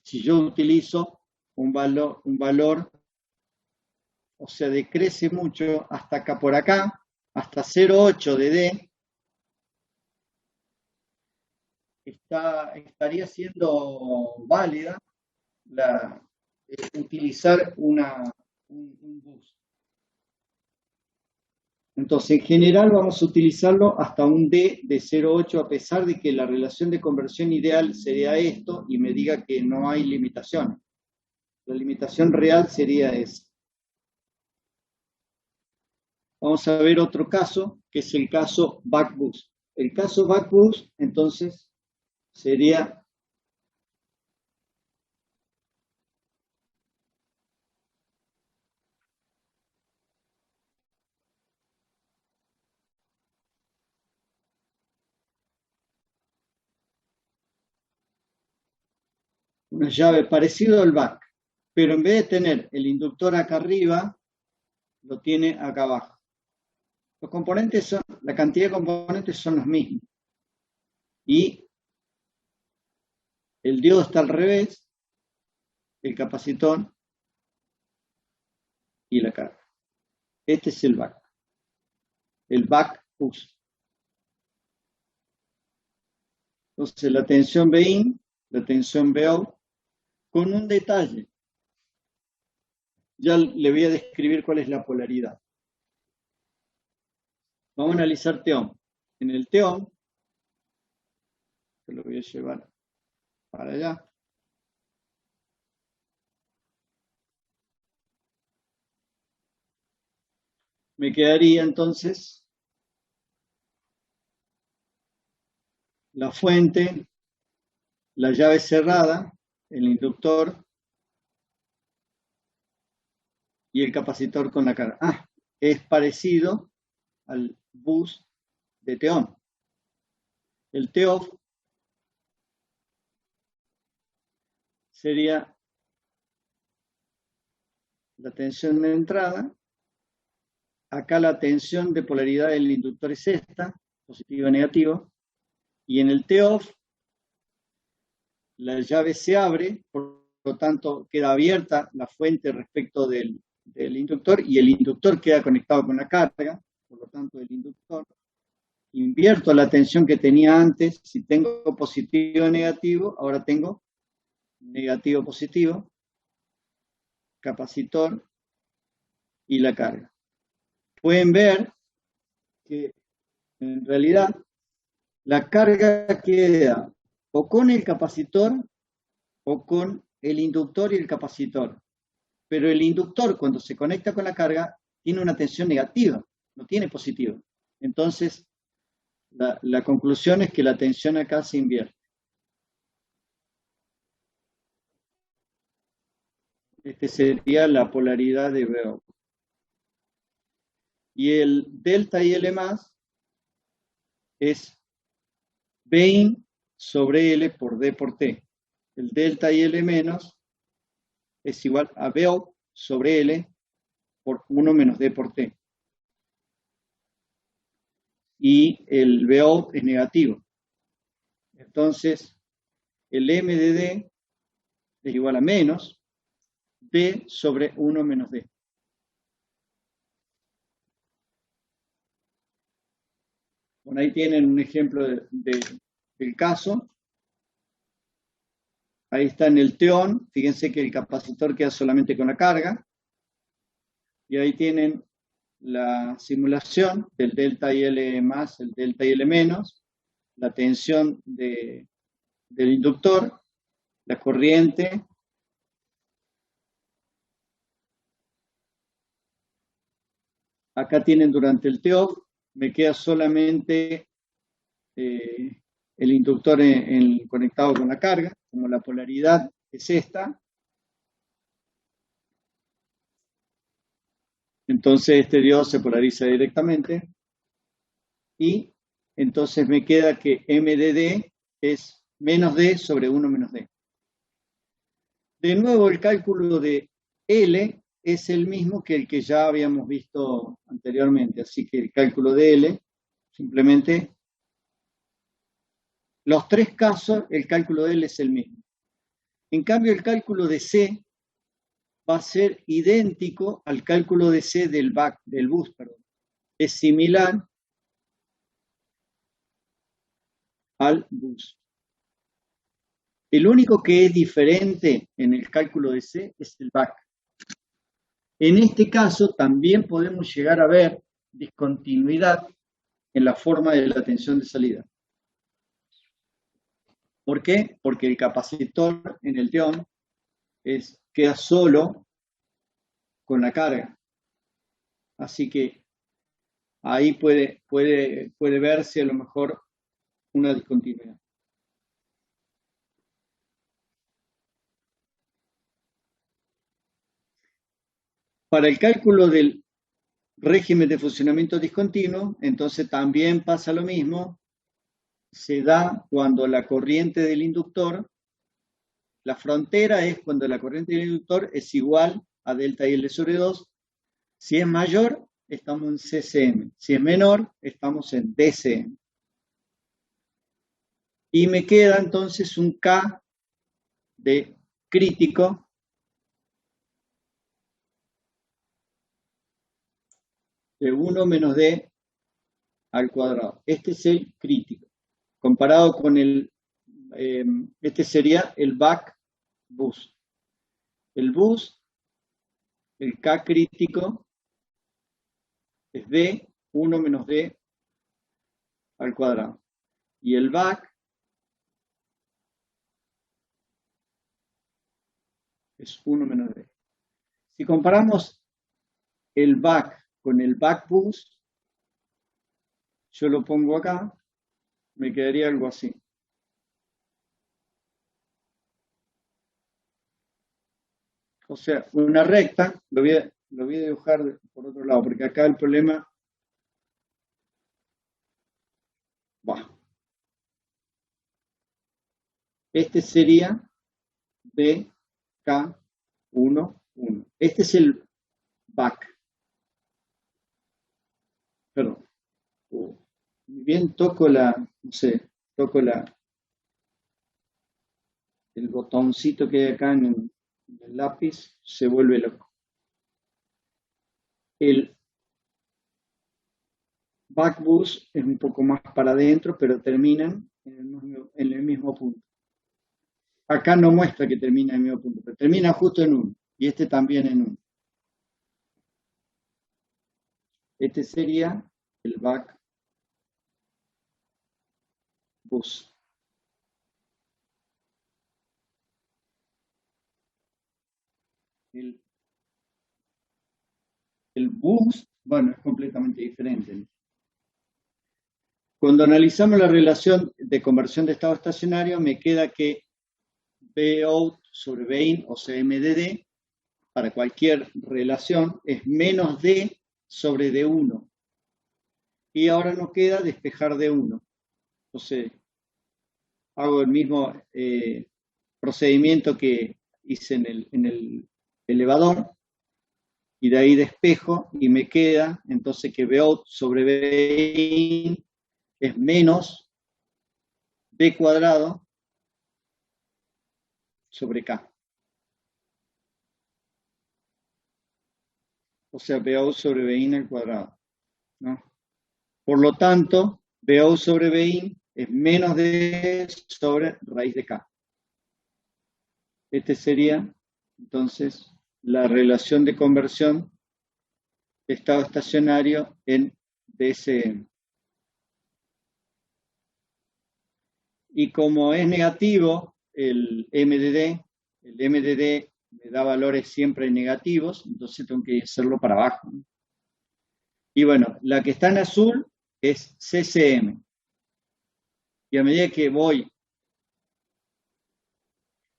Si yo utilizo un valor, o sea, decrece mucho hasta acá por acá, hasta 0,8 de D, estaría siendo válida utilizar un bus. Entonces, en general vamos a utilizarlo hasta un D de 0,8 a pesar de que la relación de conversión ideal sería esto y me diga que no hay limitación. La limitación real sería esa. Vamos a ver otro caso, que es el caso back boost. El caso back boost, entonces, sería una llave parecido al back, pero en vez de tener el inductor acá arriba, lo tiene acá abajo. Los componentes son, la cantidad de componentes son los mismos. Y el diodo está al revés, el capacitor y la carga. Este es el back boost. Entonces la tensión Bin, la tensión Bout, con un detalle. Ya le voy a describir cuál es la polaridad. Vamos a analizar TEOM. En el TEOM, que lo voy a llevar para allá. Me quedaría entonces la fuente, la llave cerrada, el inductor y el capacitor con la carga. Es parecido al bus de TEOM. El TEOF sería la tensión de entrada. Acá la tensión de polaridad del inductor es esta, positivo y negativo. Y en el T-off, la llave se abre, por lo tanto queda abierta la fuente respecto del inductor y el inductor queda conectado con la carga, por lo tanto el inductor. Invierto la tensión que tenía antes, si tengo positivo o negativo, ahora tengo negativo positivo, capacitor y la carga. Pueden ver que en realidad la carga queda o con el capacitor o con el inductor y el capacitor. Pero el inductor, cuando se conecta con la carga, tiene una tensión negativa, no tiene positivo. Entonces, la conclusión es que la tensión acá se invierte. Esta sería la polaridad de Biot. Y el delta y L más es Bin sobre L por D por T. El delta y L menos es igual a Biot sobre L por 1 menos D por T. Y el Biot es negativo. Entonces, el M de D es igual a menos D sobre 1 menos D. Bueno, ahí tienen un ejemplo del caso. Ahí está en el T-on. Fíjense que el capacitor queda solamente con la carga. Y ahí tienen la simulación del delta y L más, el delta y L menos, la tensión del inductor, la corriente. Acá tienen durante el T-off, me queda solamente el inductor conectado con la carga, como la polaridad es esta. Entonces este diodo se polariza directamente y entonces me queda que M de D es menos D sobre 1 menos D. De nuevo el cálculo de L es el mismo que el que ya habíamos visto anteriormente, así que el cálculo de L simplemente, los tres casos, el cálculo de L es el mismo. En cambio el cálculo de C va a ser idéntico al cálculo de C del bus, perdón. Es similar al bus. El único que es diferente en el cálculo de C es el back. En este caso también podemos llegar a ver discontinuidad en la forma de la tensión de salida. ¿Por qué? Porque el capacitor en el T-on queda solo con la carga. Así que ahí puede verse a lo mejor una discontinuidad. Para el cálculo del régimen de funcionamiento discontinuo, entonces también pasa lo mismo. Se da cuando la corriente del inductor, la frontera es cuando la corriente del inductor es igual a delta I L sobre 2. Si es mayor, estamos en CCM. Si es menor, estamos en DCM. Y me queda entonces un K de crítico de 1 menos D al cuadrado. Este es el crítico. Comparado con este sería el back bus. El bus, el K crítico, es D, 1 menos D al cuadrado. Y el back es 1 menos D. Si comparamos el back con el back bus, yo lo pongo acá, me quedaría algo así. O sea, una recta, lo voy a dibujar por otro lado, porque acá el problema va. Este sería B K, 1, 1. Este es el back. Perdón. Bien, toco no sé, toco el botoncito que hay acá en el lápiz, se vuelve loco. El back bus es un poco más para adentro, pero terminan en el mismo punto. Acá no muestra que termina en el mismo punto, pero termina justo en 1. Y este también en 1. Este sería el back bus. El bus, bueno, es completamente diferente. Cuando analizamos la relación de conversión de estado estacionario, me queda que Vout sobre Vin, o sea, MDD, para cualquier relación, es menos D sobre D1. Y ahora nos queda despejar D1. Entonces, hago el mismo procedimiento que hice en el elevador, y de ahí despejo, y me queda entonces que Vout sobre Vin es menos B cuadrado sobre K. O sea, Vout sobre Vin al cuadrado, ¿no? Por lo tanto, Vout sobre Vin es menos D sobre raíz de K. Este sería, entonces, la relación de conversión de estado estacionario en DSM. Y como es negativo el MDD me da valores siempre negativos, entonces tengo que hacerlo para abajo, ¿no? Y bueno, la que está en azul es CCM. Y a medida que voy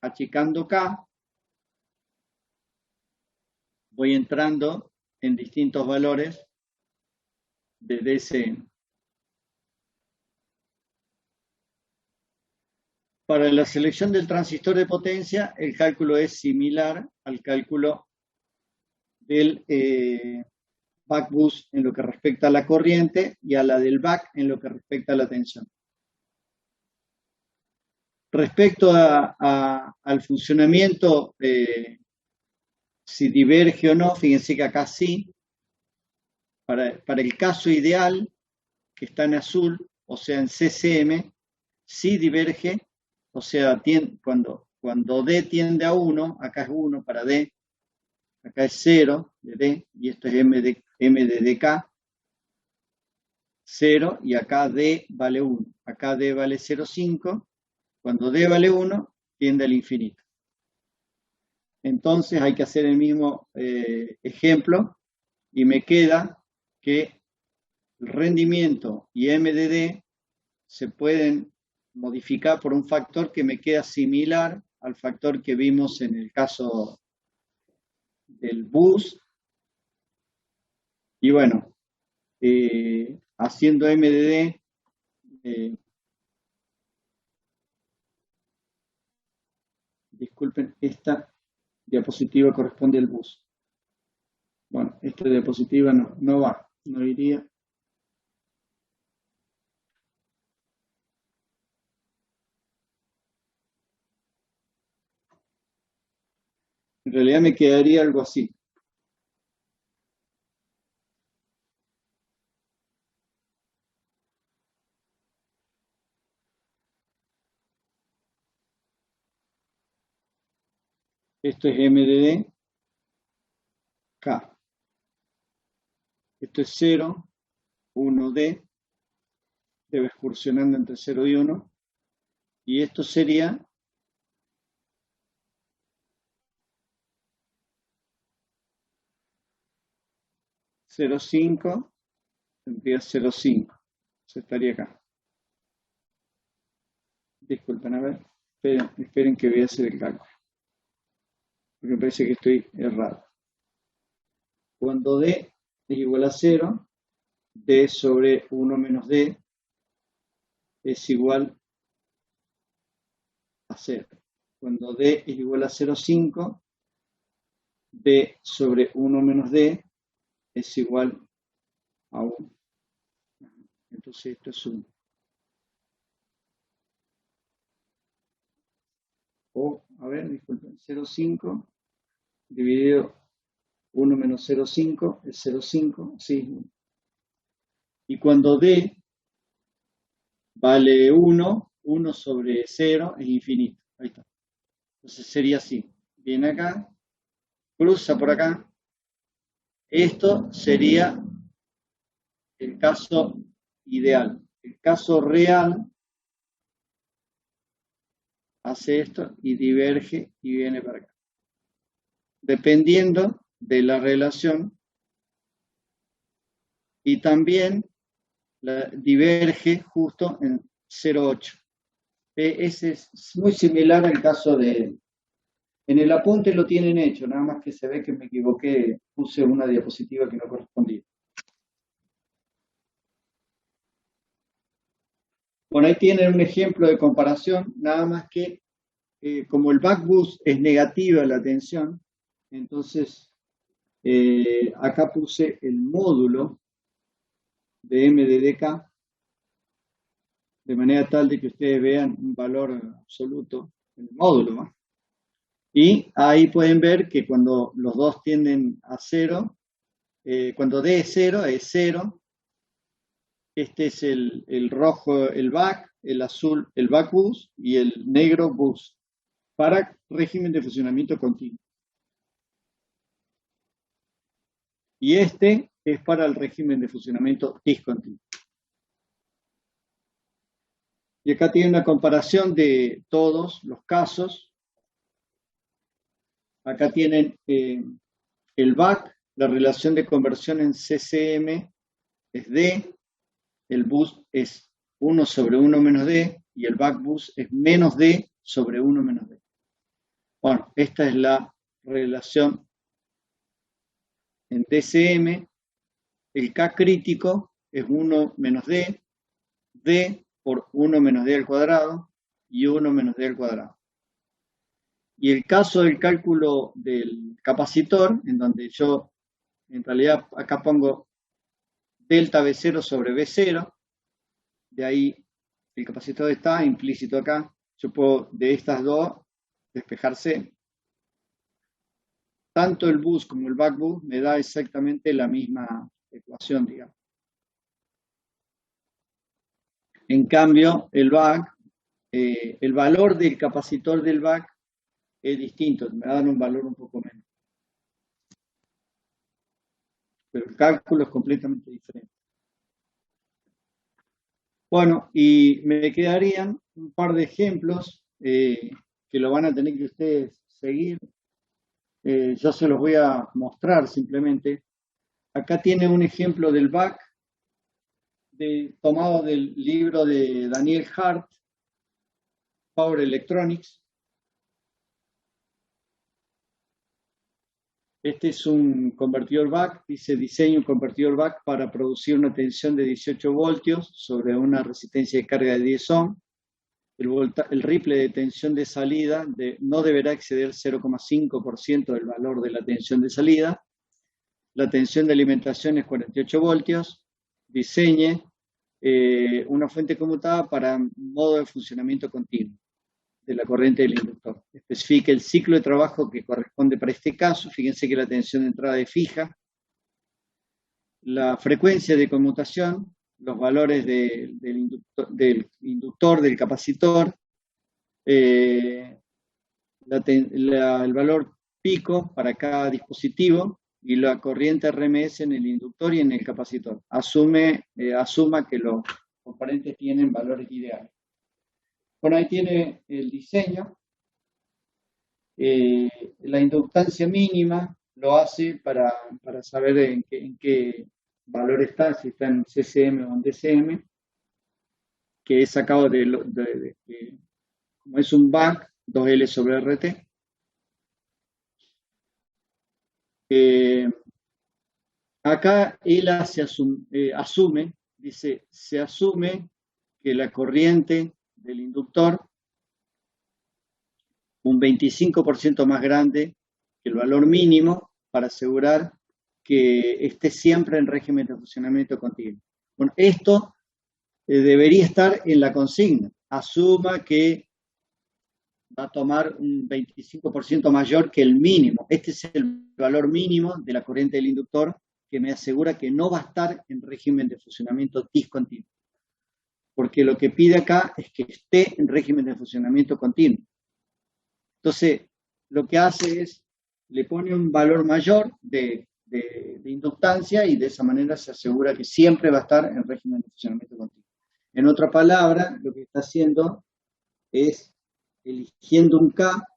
achicando K, voy entrando en distintos valores de DSM. Para la selección del transistor de potencia, el cálculo es similar al cálculo del back bus en lo que respecta a la corriente y a la del back en lo que respecta a la tensión. Respecto al funcionamiento, si diverge o no, fíjense que acá sí, para el caso ideal, que está en azul, o sea, en CCM, sí diverge, o sea, cuando D tiende a 1, acá es 1 para D, acá es 0 de D, y esto es M de DK, 0, y acá D vale 1. Acá D vale 0,5. Cuando D vale 1, tiende al infinito. Entonces hay que hacer el mismo ejemplo, y me queda que el rendimiento y MDD se pueden modificar por un factor que me queda similar al factor que vimos en el caso del bus. Y bueno, haciendo MDD, disculpen, esta diapositiva corresponde al bus. Bueno, esta diapositiva no va, no iría. En realidad me quedaría algo así. Esto es MDD K. Esto es 0, 1D, debe excursionando entre 0 y 1. Y esto sería 0,5, tendría 0,5. Se estaría acá. Disculpen, a ver. Esperen que voy a hacer el cálculo. Porque me parece que estoy errado. Cuando D es igual a 0, D sobre 1 menos D es igual a 0. cuando D es igual a 0,5, D sobre 1 menos D es igual a 1. Entonces esto es 1. O, a ver, disculpen, 0,5 dividido 1 menos 0,5 es 0,5, sí. Y cuando D vale 1, 1 sobre 0 es infinito. Ahí está. Entonces sería así. Viene acá, cruza por acá. Esto sería el caso ideal. El caso real hace esto y diverge y viene para acá. Dependiendo de la relación y también diverge justo en 0,8. Ese es muy similar al caso de... En el apunte lo tienen hecho, nada más que se ve que me equivoqué, puse una diapositiva que no correspondía. Bueno, ahí tienen un ejemplo de comparación, nada más que como el backboost es negativa la tensión, entonces acá puse el módulo de M de dk, de manera tal de que ustedes vean un valor absoluto en el módulo, ¿no? Y ahí pueden ver que cuando los dos tienden a 0, cuando D es 0, es 0. Este es el rojo, el back, el azul, el back boost y el negro boost para régimen de funcionamiento continuo. Y este es para el régimen de funcionamiento discontinuo. Y acá tiene una comparación de todos los casos. Acá tienen el back, la relación de conversión en CCM es D, el boost es 1 sobre 1 menos D y el back boost es menos D sobre 1 menos D. Bueno, esta es la relación en DCM. El K crítico es 1 menos D, D por 1 menos D al cuadrado y 1 menos D al cuadrado. Y el caso del cálculo del capacitor, en donde yo en realidad acá pongo delta V0 sobre V0, de ahí el capacitor está implícito acá, yo puedo de estas dos despejarse. Tanto el boost como el back boost me da exactamente la misma ecuación, digamos. En cambio, el back, el valor del capacitor del back es distinto, me dan un valor un poco menos. Pero el cálculo es completamente diferente. Bueno, y me quedarían un par de ejemplos que lo van a tener que ustedes seguir. Yo se los voy a mostrar simplemente. Acá tiene un ejemplo del back tomado del libro de Daniel Hart, Power Electronics. Este es un convertidor back, dice diseño un convertidor back para producir una tensión de 18 voltios sobre una resistencia de carga de 10 ohm. El ripple de tensión de salida no deberá exceder 0,5% del valor de la tensión de salida. La tensión de alimentación es 48 voltios. Diseñe una fuente conmutada para modo de funcionamiento continuo de la corriente del inductor. Especifique el ciclo de trabajo que corresponde para este caso. Fíjense que la tensión de entrada es fija. La frecuencia de conmutación, los valores del inductor, del capacitor, el valor pico para cada dispositivo y la corriente RMS en el inductor y en el capacitor. Asuma que los componentes tienen valores ideales. Bueno, ahí tiene el diseño. La inductancia mínima lo hace para saber en qué valor está, si está en CCM o en DCM, que es sacado como es un back, 2L sobre RT. Acá él asume, dice, se asume que la corriente del inductor un 25% más grande que el valor mínimo para asegurar que esté siempre en régimen de funcionamiento continuo. Bueno, esto debería estar en la consigna. Asuma que va a tomar un 25% mayor que el mínimo. Este es el valor mínimo de la corriente del inductor que me asegura que no va a estar en régimen de funcionamiento discontinuo. Porque lo que pide acá es que esté en régimen de funcionamiento continuo. Entonces, lo que hace es, le pone un valor mayor de inductancia y de esa manera se asegura que siempre va a estar en régimen de funcionamiento continuo. En otra palabra, lo que está haciendo es eligiendo un K.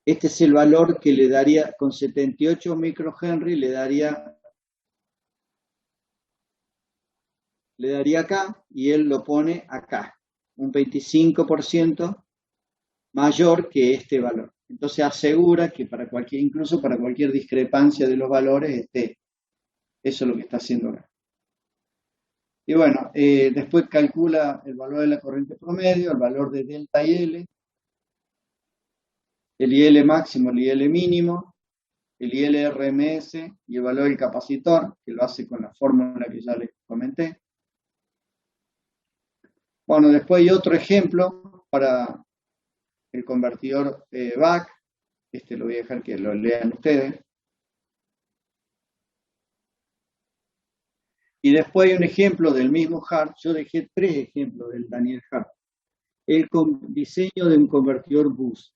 Este es el valor que le daría, con 78 microhenry, le daría acá y él lo pone acá, un 25% mayor que este valor. Entonces asegura que incluso para cualquier discrepancia de los valores esté. Eso es lo que está haciendo acá. Y bueno, después calcula el valor de la corriente promedio, el valor de delta IL, el IL máximo, el IL mínimo, el IL RMS y el valor del capacitor, que lo hace con la fórmula que ya les comenté. Bueno, después hay otro ejemplo para el convertidor BAC. Este lo voy a dejar que lo lean ustedes. Y después hay un ejemplo del mismo Hart. Yo dejé 3 ejemplos del Daniel Hart. El diseño de un convertidor bus.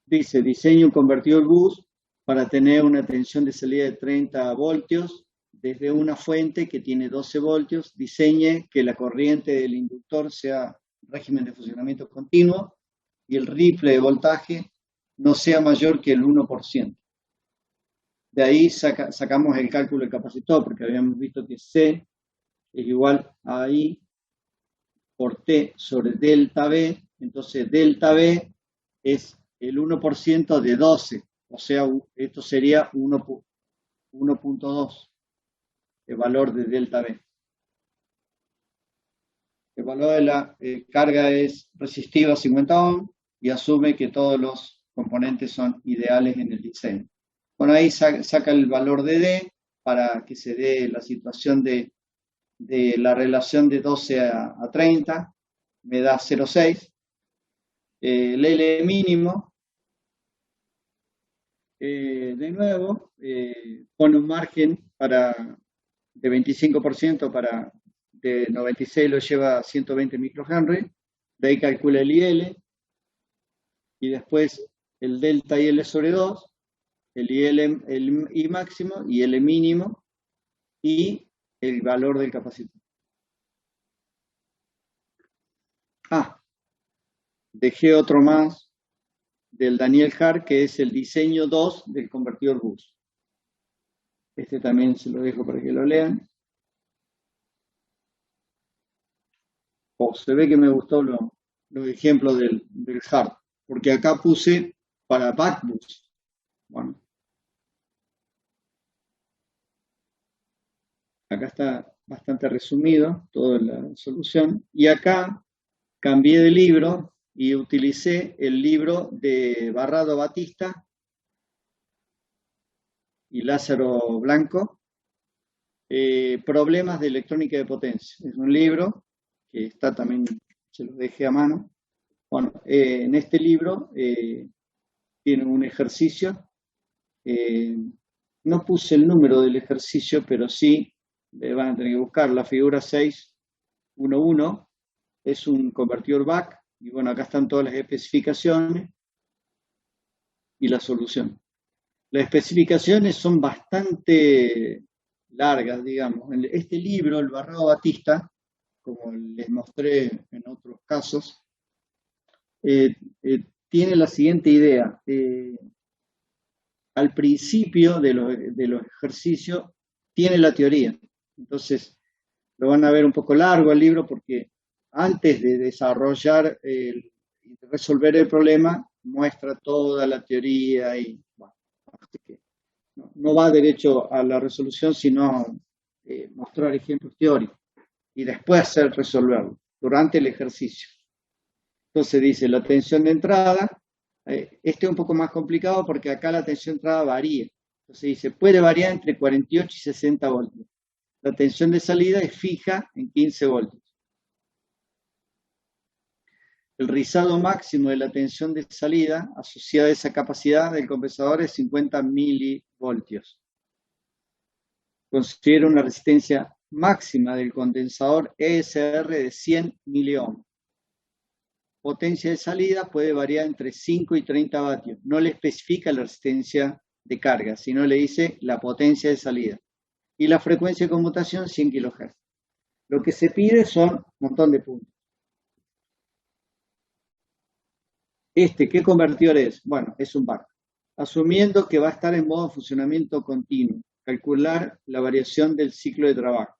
Dice, diseño un convertidor bus para tener una tensión de salida de 30 voltios desde una fuente que tiene 12 voltios. Diseñe que la corriente del inductor sea régimen de funcionamiento continuo y el rifle de voltaje no sea mayor que el 1%. De ahí sacamos el cálculo del capacitor, porque habíamos visto que C es igual a I por T sobre delta B. Entonces, delta B es el 1% de 12. O sea, esto sería 1.2, el valor de delta B. El valor de la carga es resistiva a 50 ohms y asume que todos los componentes son ideales en el diseño. Bueno, ahí saca el valor de D para que se dé la situación de la relación de 12 a 30, me da 0,6. El L mínimo, de nuevo, pone un margen de 25% para de 96 lo lleva a 120 microhenry, de ahí calcula el IL, y después el delta IL sobre 2, el I máximo y el mínimo, y el valor del capacitor. Dejé otro más del Daniel Hart, que es el diseño 2 del convertidor bus. Este también se lo dejo para que lo lean. Se ve que me gustó los ejemplos del Hart, porque acá puse para backbus. Bueno, acá está bastante resumido toda la solución. Y acá cambié de libro y utilicé el libro de Barrado Batista y Lázaro Blanco, Problemas de electrónica de potencia. Es un libro que está también, se lo dejé a mano. Bueno, en este libro tiene un ejercicio. No puse el número del ejercicio, pero sí van a tener que buscar la figura 611. Es un convertidor BAC. Y bueno, acá están todas las especificaciones y la solución. Las especificaciones son bastante largas, digamos. Este libro, el Barrado Batista, como les mostré en otros casos, tiene la siguiente idea. Al principio de los ejercicios tiene la teoría. Entonces, lo van a ver un poco largo el libro porque antes de desarrollar y resolver el problema, muestra toda la teoría y bueno, así que no va derecho a la resolución, sino mostrar ejemplos teóricos y después resolverlo durante el ejercicio. Entonces dice la tensión de entrada, este es un poco más complicado porque acá la tensión de entrada varía. Entonces dice, puede variar entre 48 y 60 voltios. La tensión de salida es fija en 15 voltios. El rizado máximo de la tensión de salida asociada a esa capacidad del compensador es 50 milivoltios. Considera una resistencia máxima del condensador ESR de 100 miliohms. Potencia de salida puede variar entre 5 y 30 vatios. No le especifica la resistencia de carga, sino le dice la potencia de salida. Y la frecuencia de conmutación 100 kHz. Lo que se pide son un montón de puntos. ¿Qué convertidor es? Bueno, es un VAR. Asumiendo que va a estar en modo de funcionamiento continuo. Calcular la variación del ciclo de trabajo.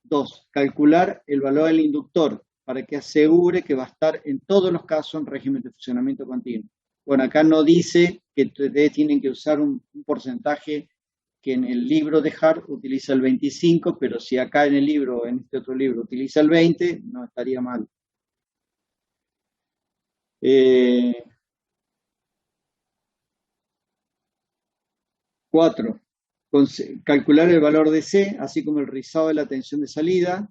2. Calcular el valor del inductor para que asegure que va a estar en todos los casos en régimen de funcionamiento continuo. Bueno, acá no dice que ustedes tienen que usar un porcentaje que en el libro de Hart utiliza el 25, pero si acá en el libro, en este otro libro, utiliza el 20, no estaría mal. 4. Calcular el valor de C, así como el rizado de la tensión de salida.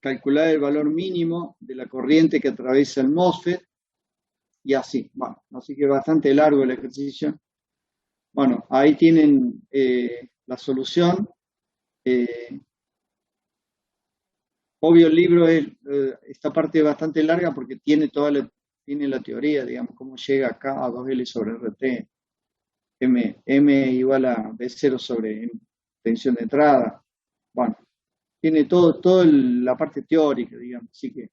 Calcular el valor mínimo de la corriente que atraviesa el MOSFET. Y así, bueno, así que bastante largo el ejercicio. Bueno, ahí tienen la solución. Obvio, el libro es, esta parte es bastante larga porque tiene tiene la teoría, digamos, cómo llega acá a 2L sobre RT, M igual a B0 sobre tensión de entrada. Bueno, tiene toda la parte teórica, digamos, así que.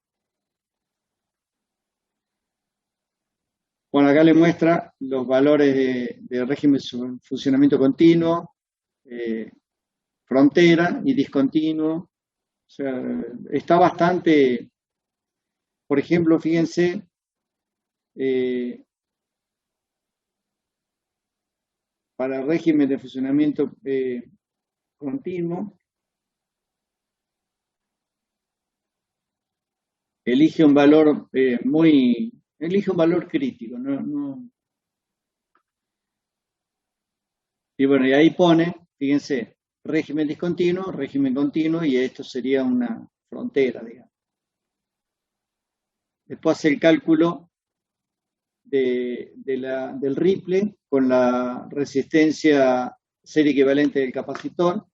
Bueno, acá le muestra los valores de régimen de funcionamiento continuo, frontera y discontinuo. O sea, está bastante, por ejemplo, fíjense, para régimen de funcionamiento continuo, elige un valor elige un valor crítico, y bueno, y ahí pone, fíjense, régimen discontinuo, régimen continuo, y esto sería una frontera, digamos. Después hace el cálculo del ripple con la resistencia serie equivalente del capacitor.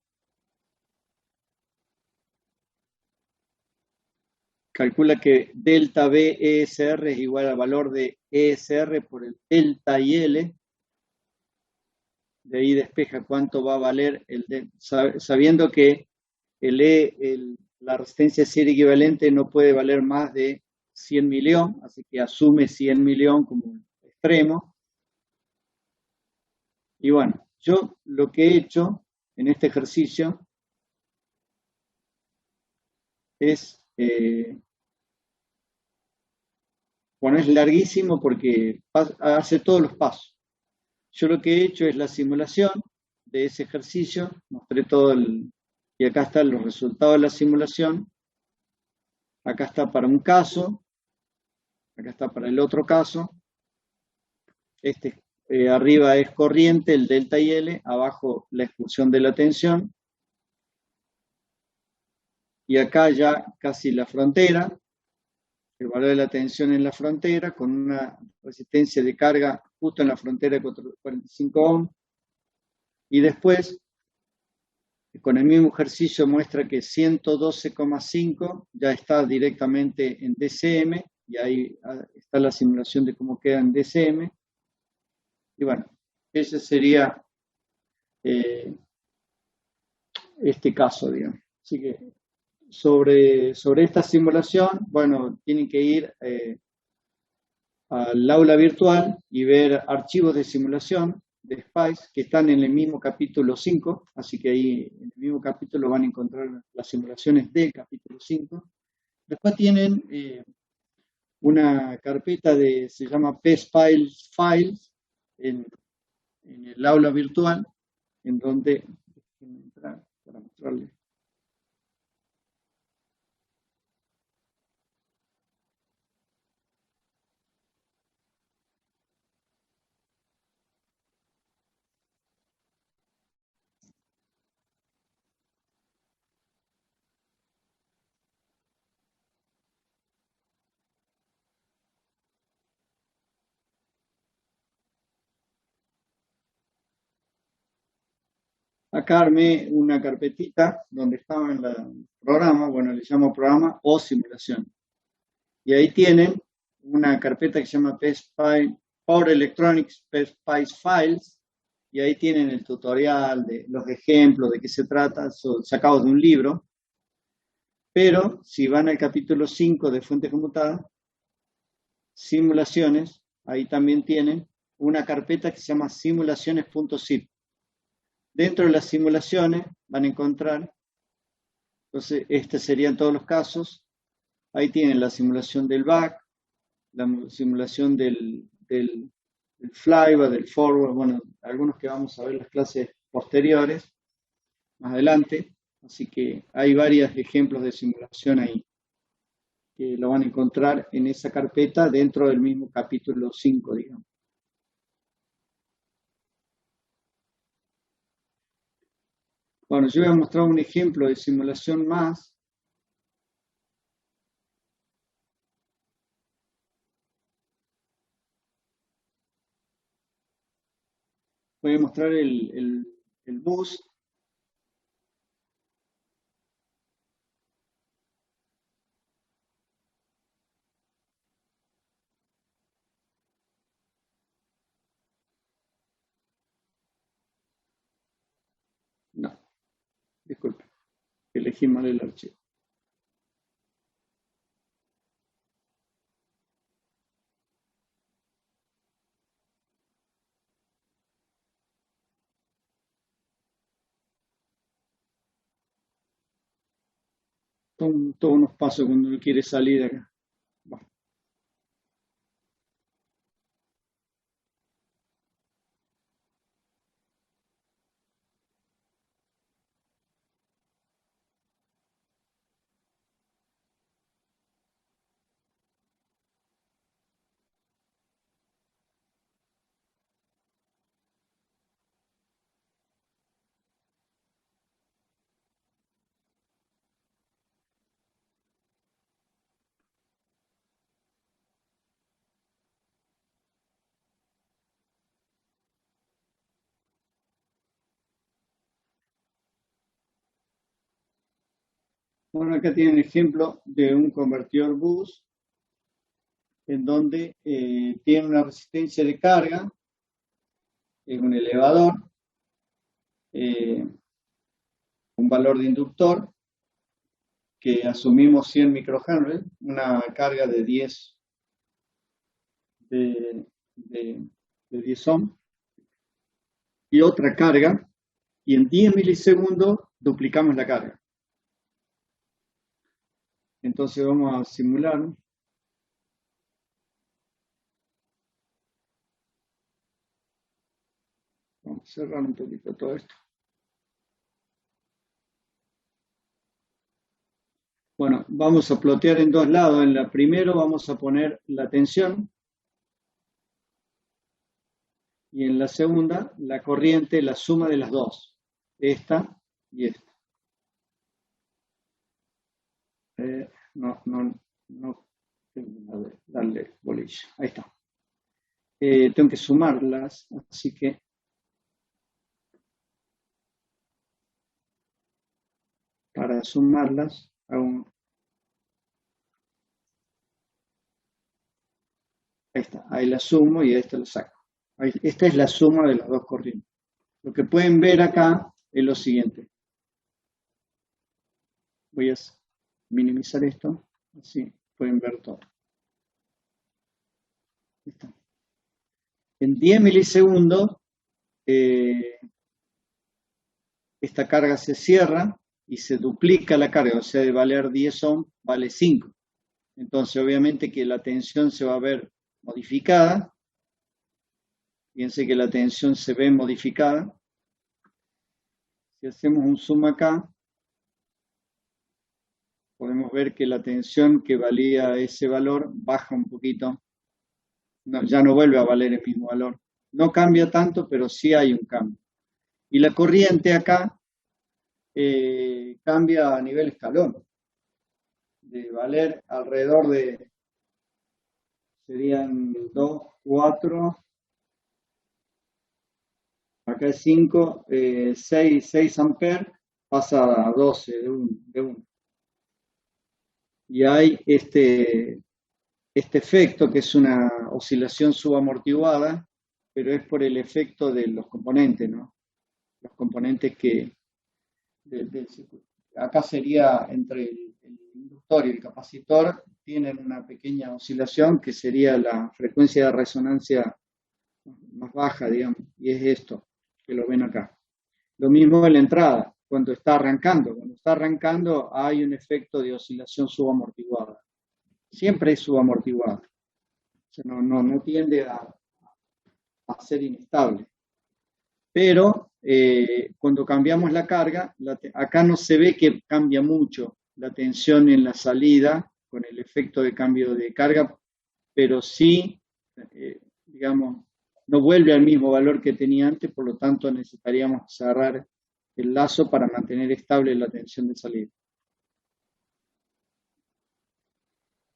Calcula que delta B ESR es igual al valor de ESR por el delta IL. De ahí despeja cuánto va a valer sabiendo que la resistencia serie equivalente no puede valer más de 100 millones, así que asume 100 millones como extremo. Y bueno, yo lo que he hecho en este ejercicio es, bueno, es larguísimo porque hace todos los pasos. Yo lo que he hecho es la simulación de ese ejercicio, mostré y acá están los resultados de la simulación. Acá está para un caso, acá está para el otro caso. Arriba es corriente, el delta IL, abajo la expulsión de la tensión. Y acá ya casi la frontera, el valor de la tensión en la frontera, con una resistencia de carga justo en la frontera de 45 ohms. Y después, con el mismo ejercicio muestra que 112,5 ya está directamente en DCM, y ahí está la simulación de cómo queda en DCM. Y bueno, ese sería este caso, digamos. Así que sobre esta simulación, bueno, tienen que ir al aula virtual y ver archivos de simulación de SPICE que están en el mismo capítulo 5, así que ahí en el mismo capítulo van a encontrar las simulaciones del capítulo 5. Después tienen una carpeta se llama PSPICE Files en el aula virtual, en donde, déjenme entrar para mostrarles. Acá armé una carpetita donde estaba en el programa, bueno, le llamo programa o simulación. Y ahí tienen una carpeta que se llama Power Electronics PSPICE Files, y ahí tienen el tutorial de los ejemplos, de qué se trata, sacados de un libro. Pero si van al capítulo 5 de Fuente Conmutada, simulaciones, ahí también tienen una carpeta que se llama simulaciones.zip. Dentro de las simulaciones van a encontrar, entonces, estos serían todos los casos. Ahí tienen la simulación del back, la simulación del flyback, del forward, bueno, algunos que vamos a ver en las clases posteriores, más adelante. Así que hay varios ejemplos de simulación ahí, que lo van a encontrar en esa carpeta dentro del mismo capítulo 5, digamos. Bueno, yo voy a mostrar un ejemplo de simulación más. Voy a mostrar el bus. No, disculpe, elegí mal el archivo. Son todos unos pasos cuando uno quiere salir de acá. Bueno, bueno, acá tienen ejemplo de un convertidor bus en donde tiene una resistencia de carga, es un elevador, eh, un valor de inductor que asumimos 100 microhenry, una carga de 10 de, de, de 10 ohm, y otra carga, y en 10 milisegundos duplicamos la carga. Entonces vamos a simular. Vamos a cerrar un poquito todo esto. Bueno, vamos a plotear en dos lados. En la primero vamos a poner la tensión y en la segunda la corriente, la suma de las dos, esta y esta. No, a ver, darle bolilla. Ahí está. Tengo que sumarlas, así que para sumarlas hago ahí está, ahí la sumo y a esta la saco. Esta es la suma de las dos corrientes. Lo que pueden ver acá es lo siguiente. Voy a minimizar esto, así pueden ver todo. Ahí está. En 10 milisegundos, esta carga se cierra y se duplica la carga, o sea, de valer 10 ohm, vale 5. Entonces, obviamente que la tensión se va a ver modificada. Fíjense que la tensión se ve modificada. Si hacemos un zoom acá, podemos ver que la tensión que valía ese valor baja un poquito. No, ya no vuelve a valer el mismo valor. No cambia tanto, pero sí hay un cambio. Y la corriente acá cambia a nivel escalón, de valer alrededor de, serían 2, 4, Acá es 5, 6 amperes, pasa a 12 de uno. Y hay este efecto que es una oscilación subamortiguada, pero es por el efecto de los componentes, ¿no? Los componentes del circuito. Acá sería entre el inductor y el capacitor, tienen una pequeña oscilación que sería la frecuencia de resonancia más baja, digamos, y es esto, que lo ven acá. Lo mismo en la entrada, cuando está arrancando hay un efecto de oscilación subamortiguada. Siempre es subamortiguada, o sea, no tiende a ser inestable. Pero cuando cambiamos la carga, acá no se ve que cambia mucho la tensión en la salida con el efecto de cambio de carga, pero sí, digamos, no vuelve al mismo valor que tenía antes, por lo tanto necesitaríamos cerrar el lazo para mantener estable la tensión de salida.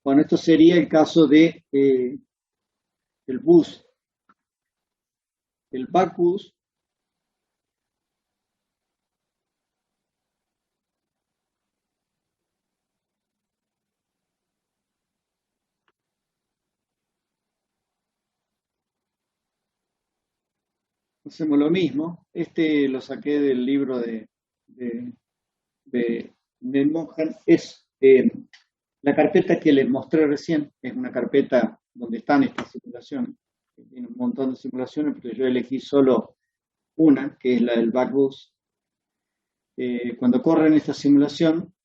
Bueno, esto sería el caso de el bus. El back bus, hacemos lo mismo. Este lo saqué del libro de, de Mohan. Es la carpeta que les mostré recién, es una carpeta donde están estas simulaciones. Tiene un montón de simulaciones, pero yo elegí solo una, que es la del Backbus. Cuando corren esta simulación,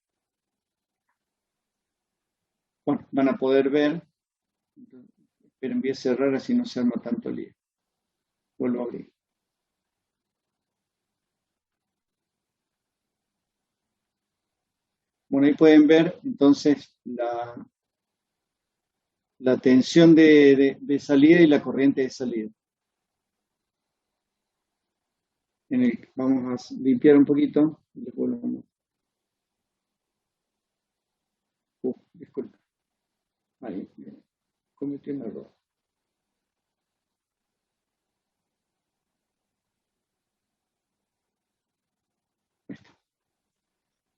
bueno, van a poder ver, pero voy a cerrar así no se arma tanto lío. Vuelvo a abrir. Bueno, ahí pueden ver entonces la tensión de salida y la corriente de salida. Vamos a limpiar un poquito. Disculpe. Ahí, cometí un error.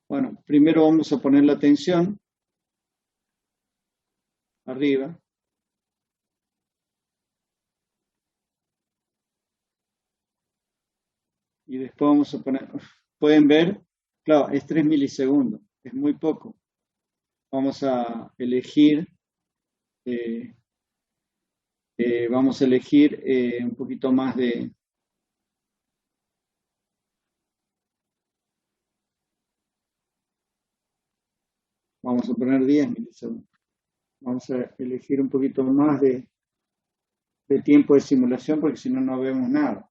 Bueno, primero vamos a poner la tensión arriba. Y después vamos a poner, pueden ver, claro, es 3 milisegundos, es muy poco. Vamos a elegir, eh, un poquito más vamos a poner 10 milisegundos. Vamos a elegir un poquito más de tiempo de simulación porque si no, no vemos nada.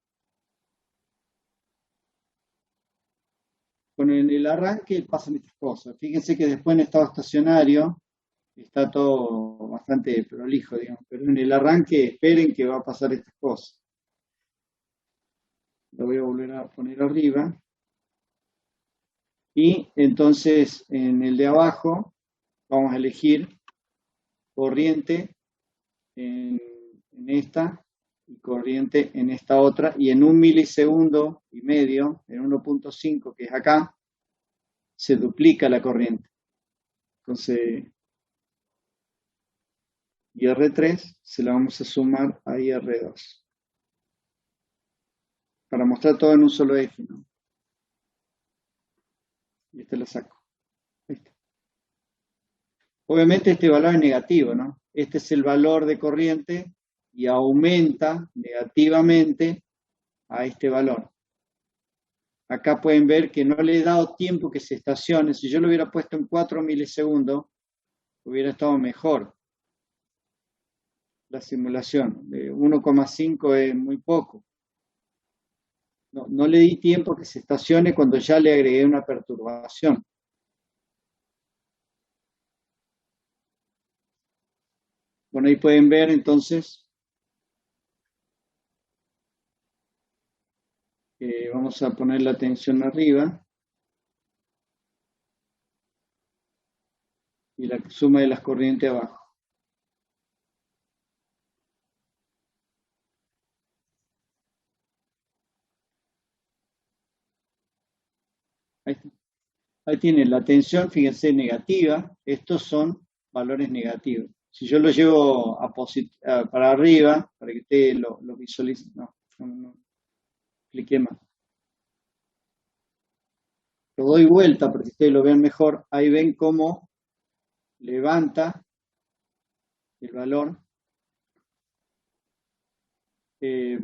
Bueno, en el arranque pasan estas cosas. Fíjense que después en estado estacionario está todo bastante prolijo, digamos, pero en el arranque esperen que va a pasar estas cosas. Lo voy a volver a poner arriba. Y entonces en el de abajo vamos a elegir corriente en esta y corriente en esta otra. Y en 1,5 milisegundos, en 1.5 que es acá, se duplica la corriente. Entonces, IR3 se la vamos a sumar a IR2. Para mostrar todo en un solo eje, ¿no? Y este lo saco. Obviamente este valor es negativo, ¿no? Este es el valor de corriente y aumenta negativamente a este valor. Acá pueden ver que no le he dado tiempo que se estacione. Si yo lo hubiera puesto en 4 milisegundos, hubiera estado mejor la simulación. De 1,5 es muy poco. No le di tiempo que se estacione cuando ya le agregué una perturbación. Bueno, ahí pueden ver entonces, vamos a poner la tensión arriba y la suma de las corrientes abajo. Ahí, ahí tienen la tensión, fíjense, negativa. Estos son valores negativos. Si yo lo llevo para arriba, para que ustedes lo visualicen, no, cliqué más. Lo doy vuelta para que ustedes lo vean mejor. Ahí ven cómo levanta el valor,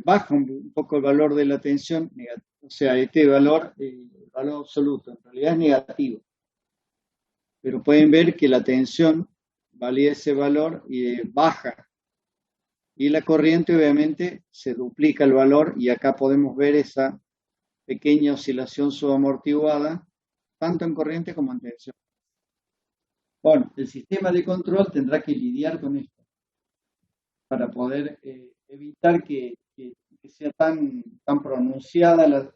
baja un poco el valor de la tensión, o sea, este valor, el valor absoluto, en realidad es negativo. Pero pueden ver que la tensión valida ese valor y baja. Y la corriente obviamente se duplica el valor y acá podemos ver esa pequeña oscilación subamortiguada, tanto en corriente como en tensión. Bueno, el sistema de control tendrá que lidiar con esto para poder evitar que sea tan pronunciada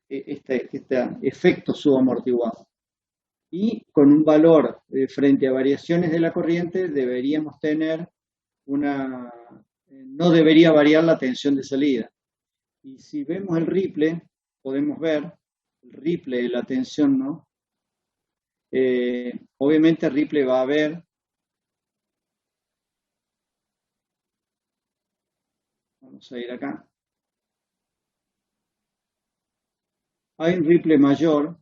este efecto subamortiguado. Y con un valor frente a variaciones de la corriente deberíamos tener no debería variar la tensión de salida. Y si vemos el ripple, podemos ver el ripple de la tensión, ¿no? Obviamente el ripple va a haber, vamos a ir acá, hay un ripple mayor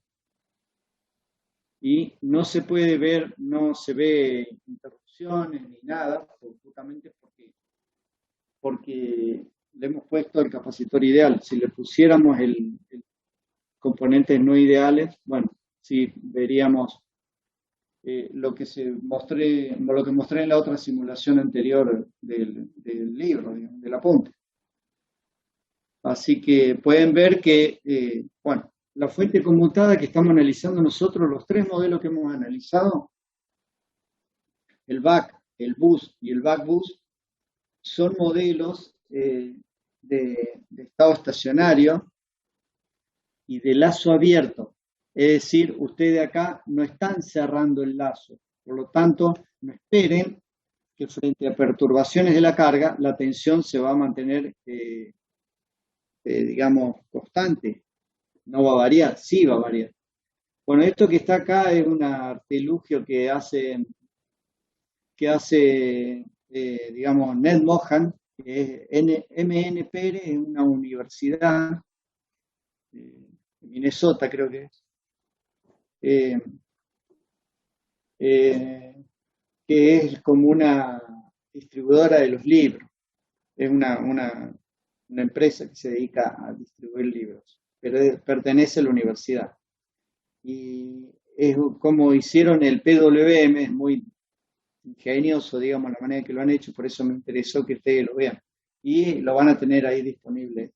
y no se puede ver, no se ve interrupciones ni nada, justamente porque le hemos puesto el capacitor ideal. Si le pusiéramos el componentes no ideales, bueno, sí veríamos lo que mostré en la otra simulación anterior del libro, digamos, del apunte. Así que pueden ver que, bueno, la fuente conmutada que estamos analizando nosotros, los tres modelos que hemos analizado, el back, el boost y el back boost, son modelos de estado estacionario y de lazo abierto. Es decir, ustedes acá no están cerrando el lazo. Por lo tanto, no esperen que frente a perturbaciones de la carga, la tensión se va a mantener, digamos, constante. No va a variar, sí va a variar. Bueno, esto que está acá es un artilugio que hace digamos, Ned Mohan, que es MN Pérez, es una universidad de Minnesota, creo que es, eh, eh, que es como una distribuidora de los libros. Es una empresa que se dedica a distribuir libros, pero pertenece a la universidad. Y es como hicieron el PWM, es muy ingenioso, digamos, la manera que lo han hecho, por eso me interesó que ustedes lo vean. Y lo van a tener ahí disponible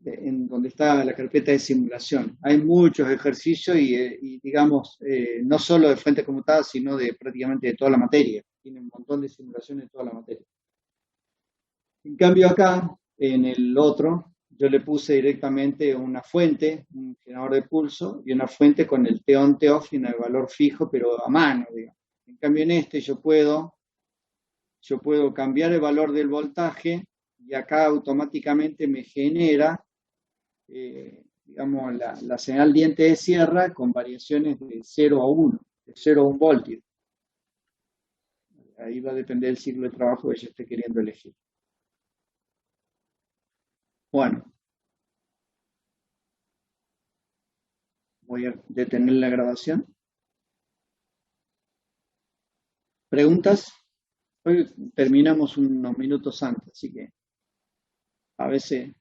en donde está la carpeta de simulación. Hay muchos ejercicios y digamos, no solo de fuente conmutada, sino de prácticamente de toda la materia. Tiene un montón de simulaciones de toda la materia. En cambio acá, en el otro, yo le puse directamente una fuente, un generador de pulso, y una fuente con el T-on, T-off y un valor fijo, pero a mano, digamos. En cambio en este yo puedo cambiar el valor del voltaje y acá automáticamente me genera digamos, la señal diente de sierra con variaciones de 0 a 1, de 0 a 1 voltio. Ahí va a depender del ciclo de trabajo que yo esté queriendo elegir. Bueno, voy a detener la grabación. ¿Preguntas? Hoy terminamos unos minutos antes, así que a veces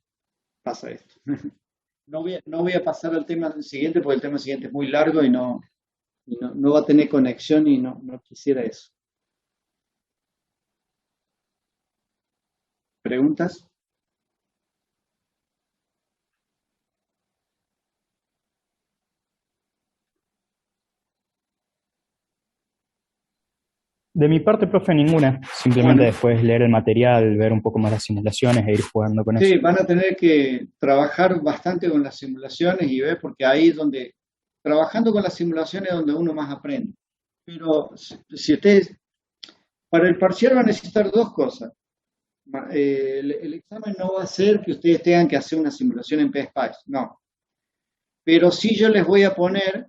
pasa esto. No voy a pasar al tema siguiente porque el tema siguiente es muy largo y no va a tener conexión y no quisiera eso. ¿Preguntas? De mi parte, profe, ninguna. Simplemente Bueno, después leer el material, ver un poco más las simulaciones e ir jugando con eso. sí, van a tener que trabajar bastante con las simulaciones y ver, porque ahí es donde, trabajando con las simulaciones es donde uno más aprende. Pero si ustedes, para el parcial van a necesitar dos cosas. El examen no va a ser que ustedes tengan que hacer una simulación en PSPICE, no. pero sí yo les voy a poner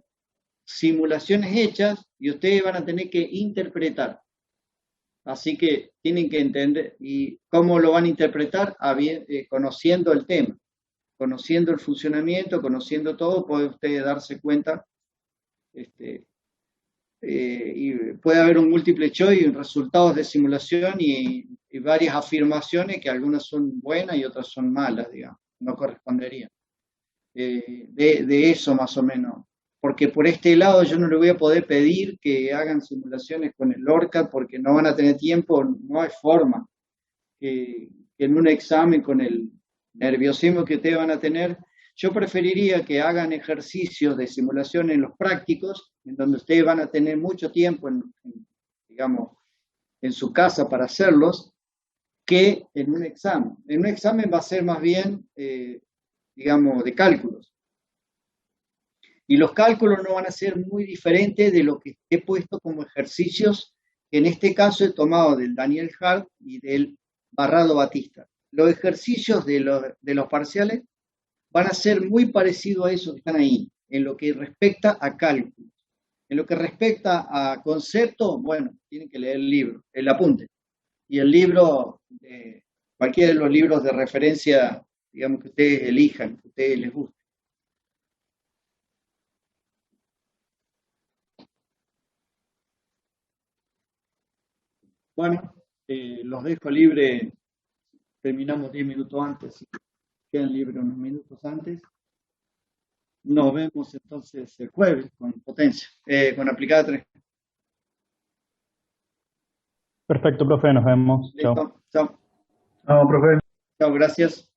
simulaciones hechas y ustedes van a tener que interpretar. Así que tienen que entender, ¿y cómo lo van a interpretar? Conociendo el tema, conociendo el funcionamiento, conociendo todo, puede ustedes darse cuenta, este, y puede haber un múltiple choice, resultados de simulación y varias afirmaciones que algunas son buenas y otras son malas, digamos, no corresponderían. De eso más o menos. Porque por este lado yo no le voy a poder pedir que hagan simulaciones con el ORCAD porque no van a tener tiempo, no hay forma. Que en un examen con el nerviosismo que ustedes van a tener, yo preferiría que hagan ejercicios de simulación en los prácticos, en donde ustedes van a tener mucho tiempo, digamos, en su casa para hacerlos, que en un examen. En un examen va a ser más bien, digamos, de cálculos. Y los cálculos no van a ser muy diferentes de lo que he puesto como ejercicios, que en este caso he tomado del Daniel Hart y del Barrado Batista. Los ejercicios de los parciales van a ser muy parecidos a esos que están ahí, en lo que respecta a cálculos. En lo que respecta a conceptos, bueno, tienen que leer el libro, el apunte. Y el libro, cualquiera de los libros de referencia, digamos, que ustedes elijan, que a ustedes les guste. Bueno, los dejo libre, terminamos 10 minutos antes, si quedan libres unos minutos antes. Nos vemos entonces el jueves con potencia, con aplicada 3. Perfecto, profe, nos vemos. Chao. Listo, chao. No, profe. Chao, gracias.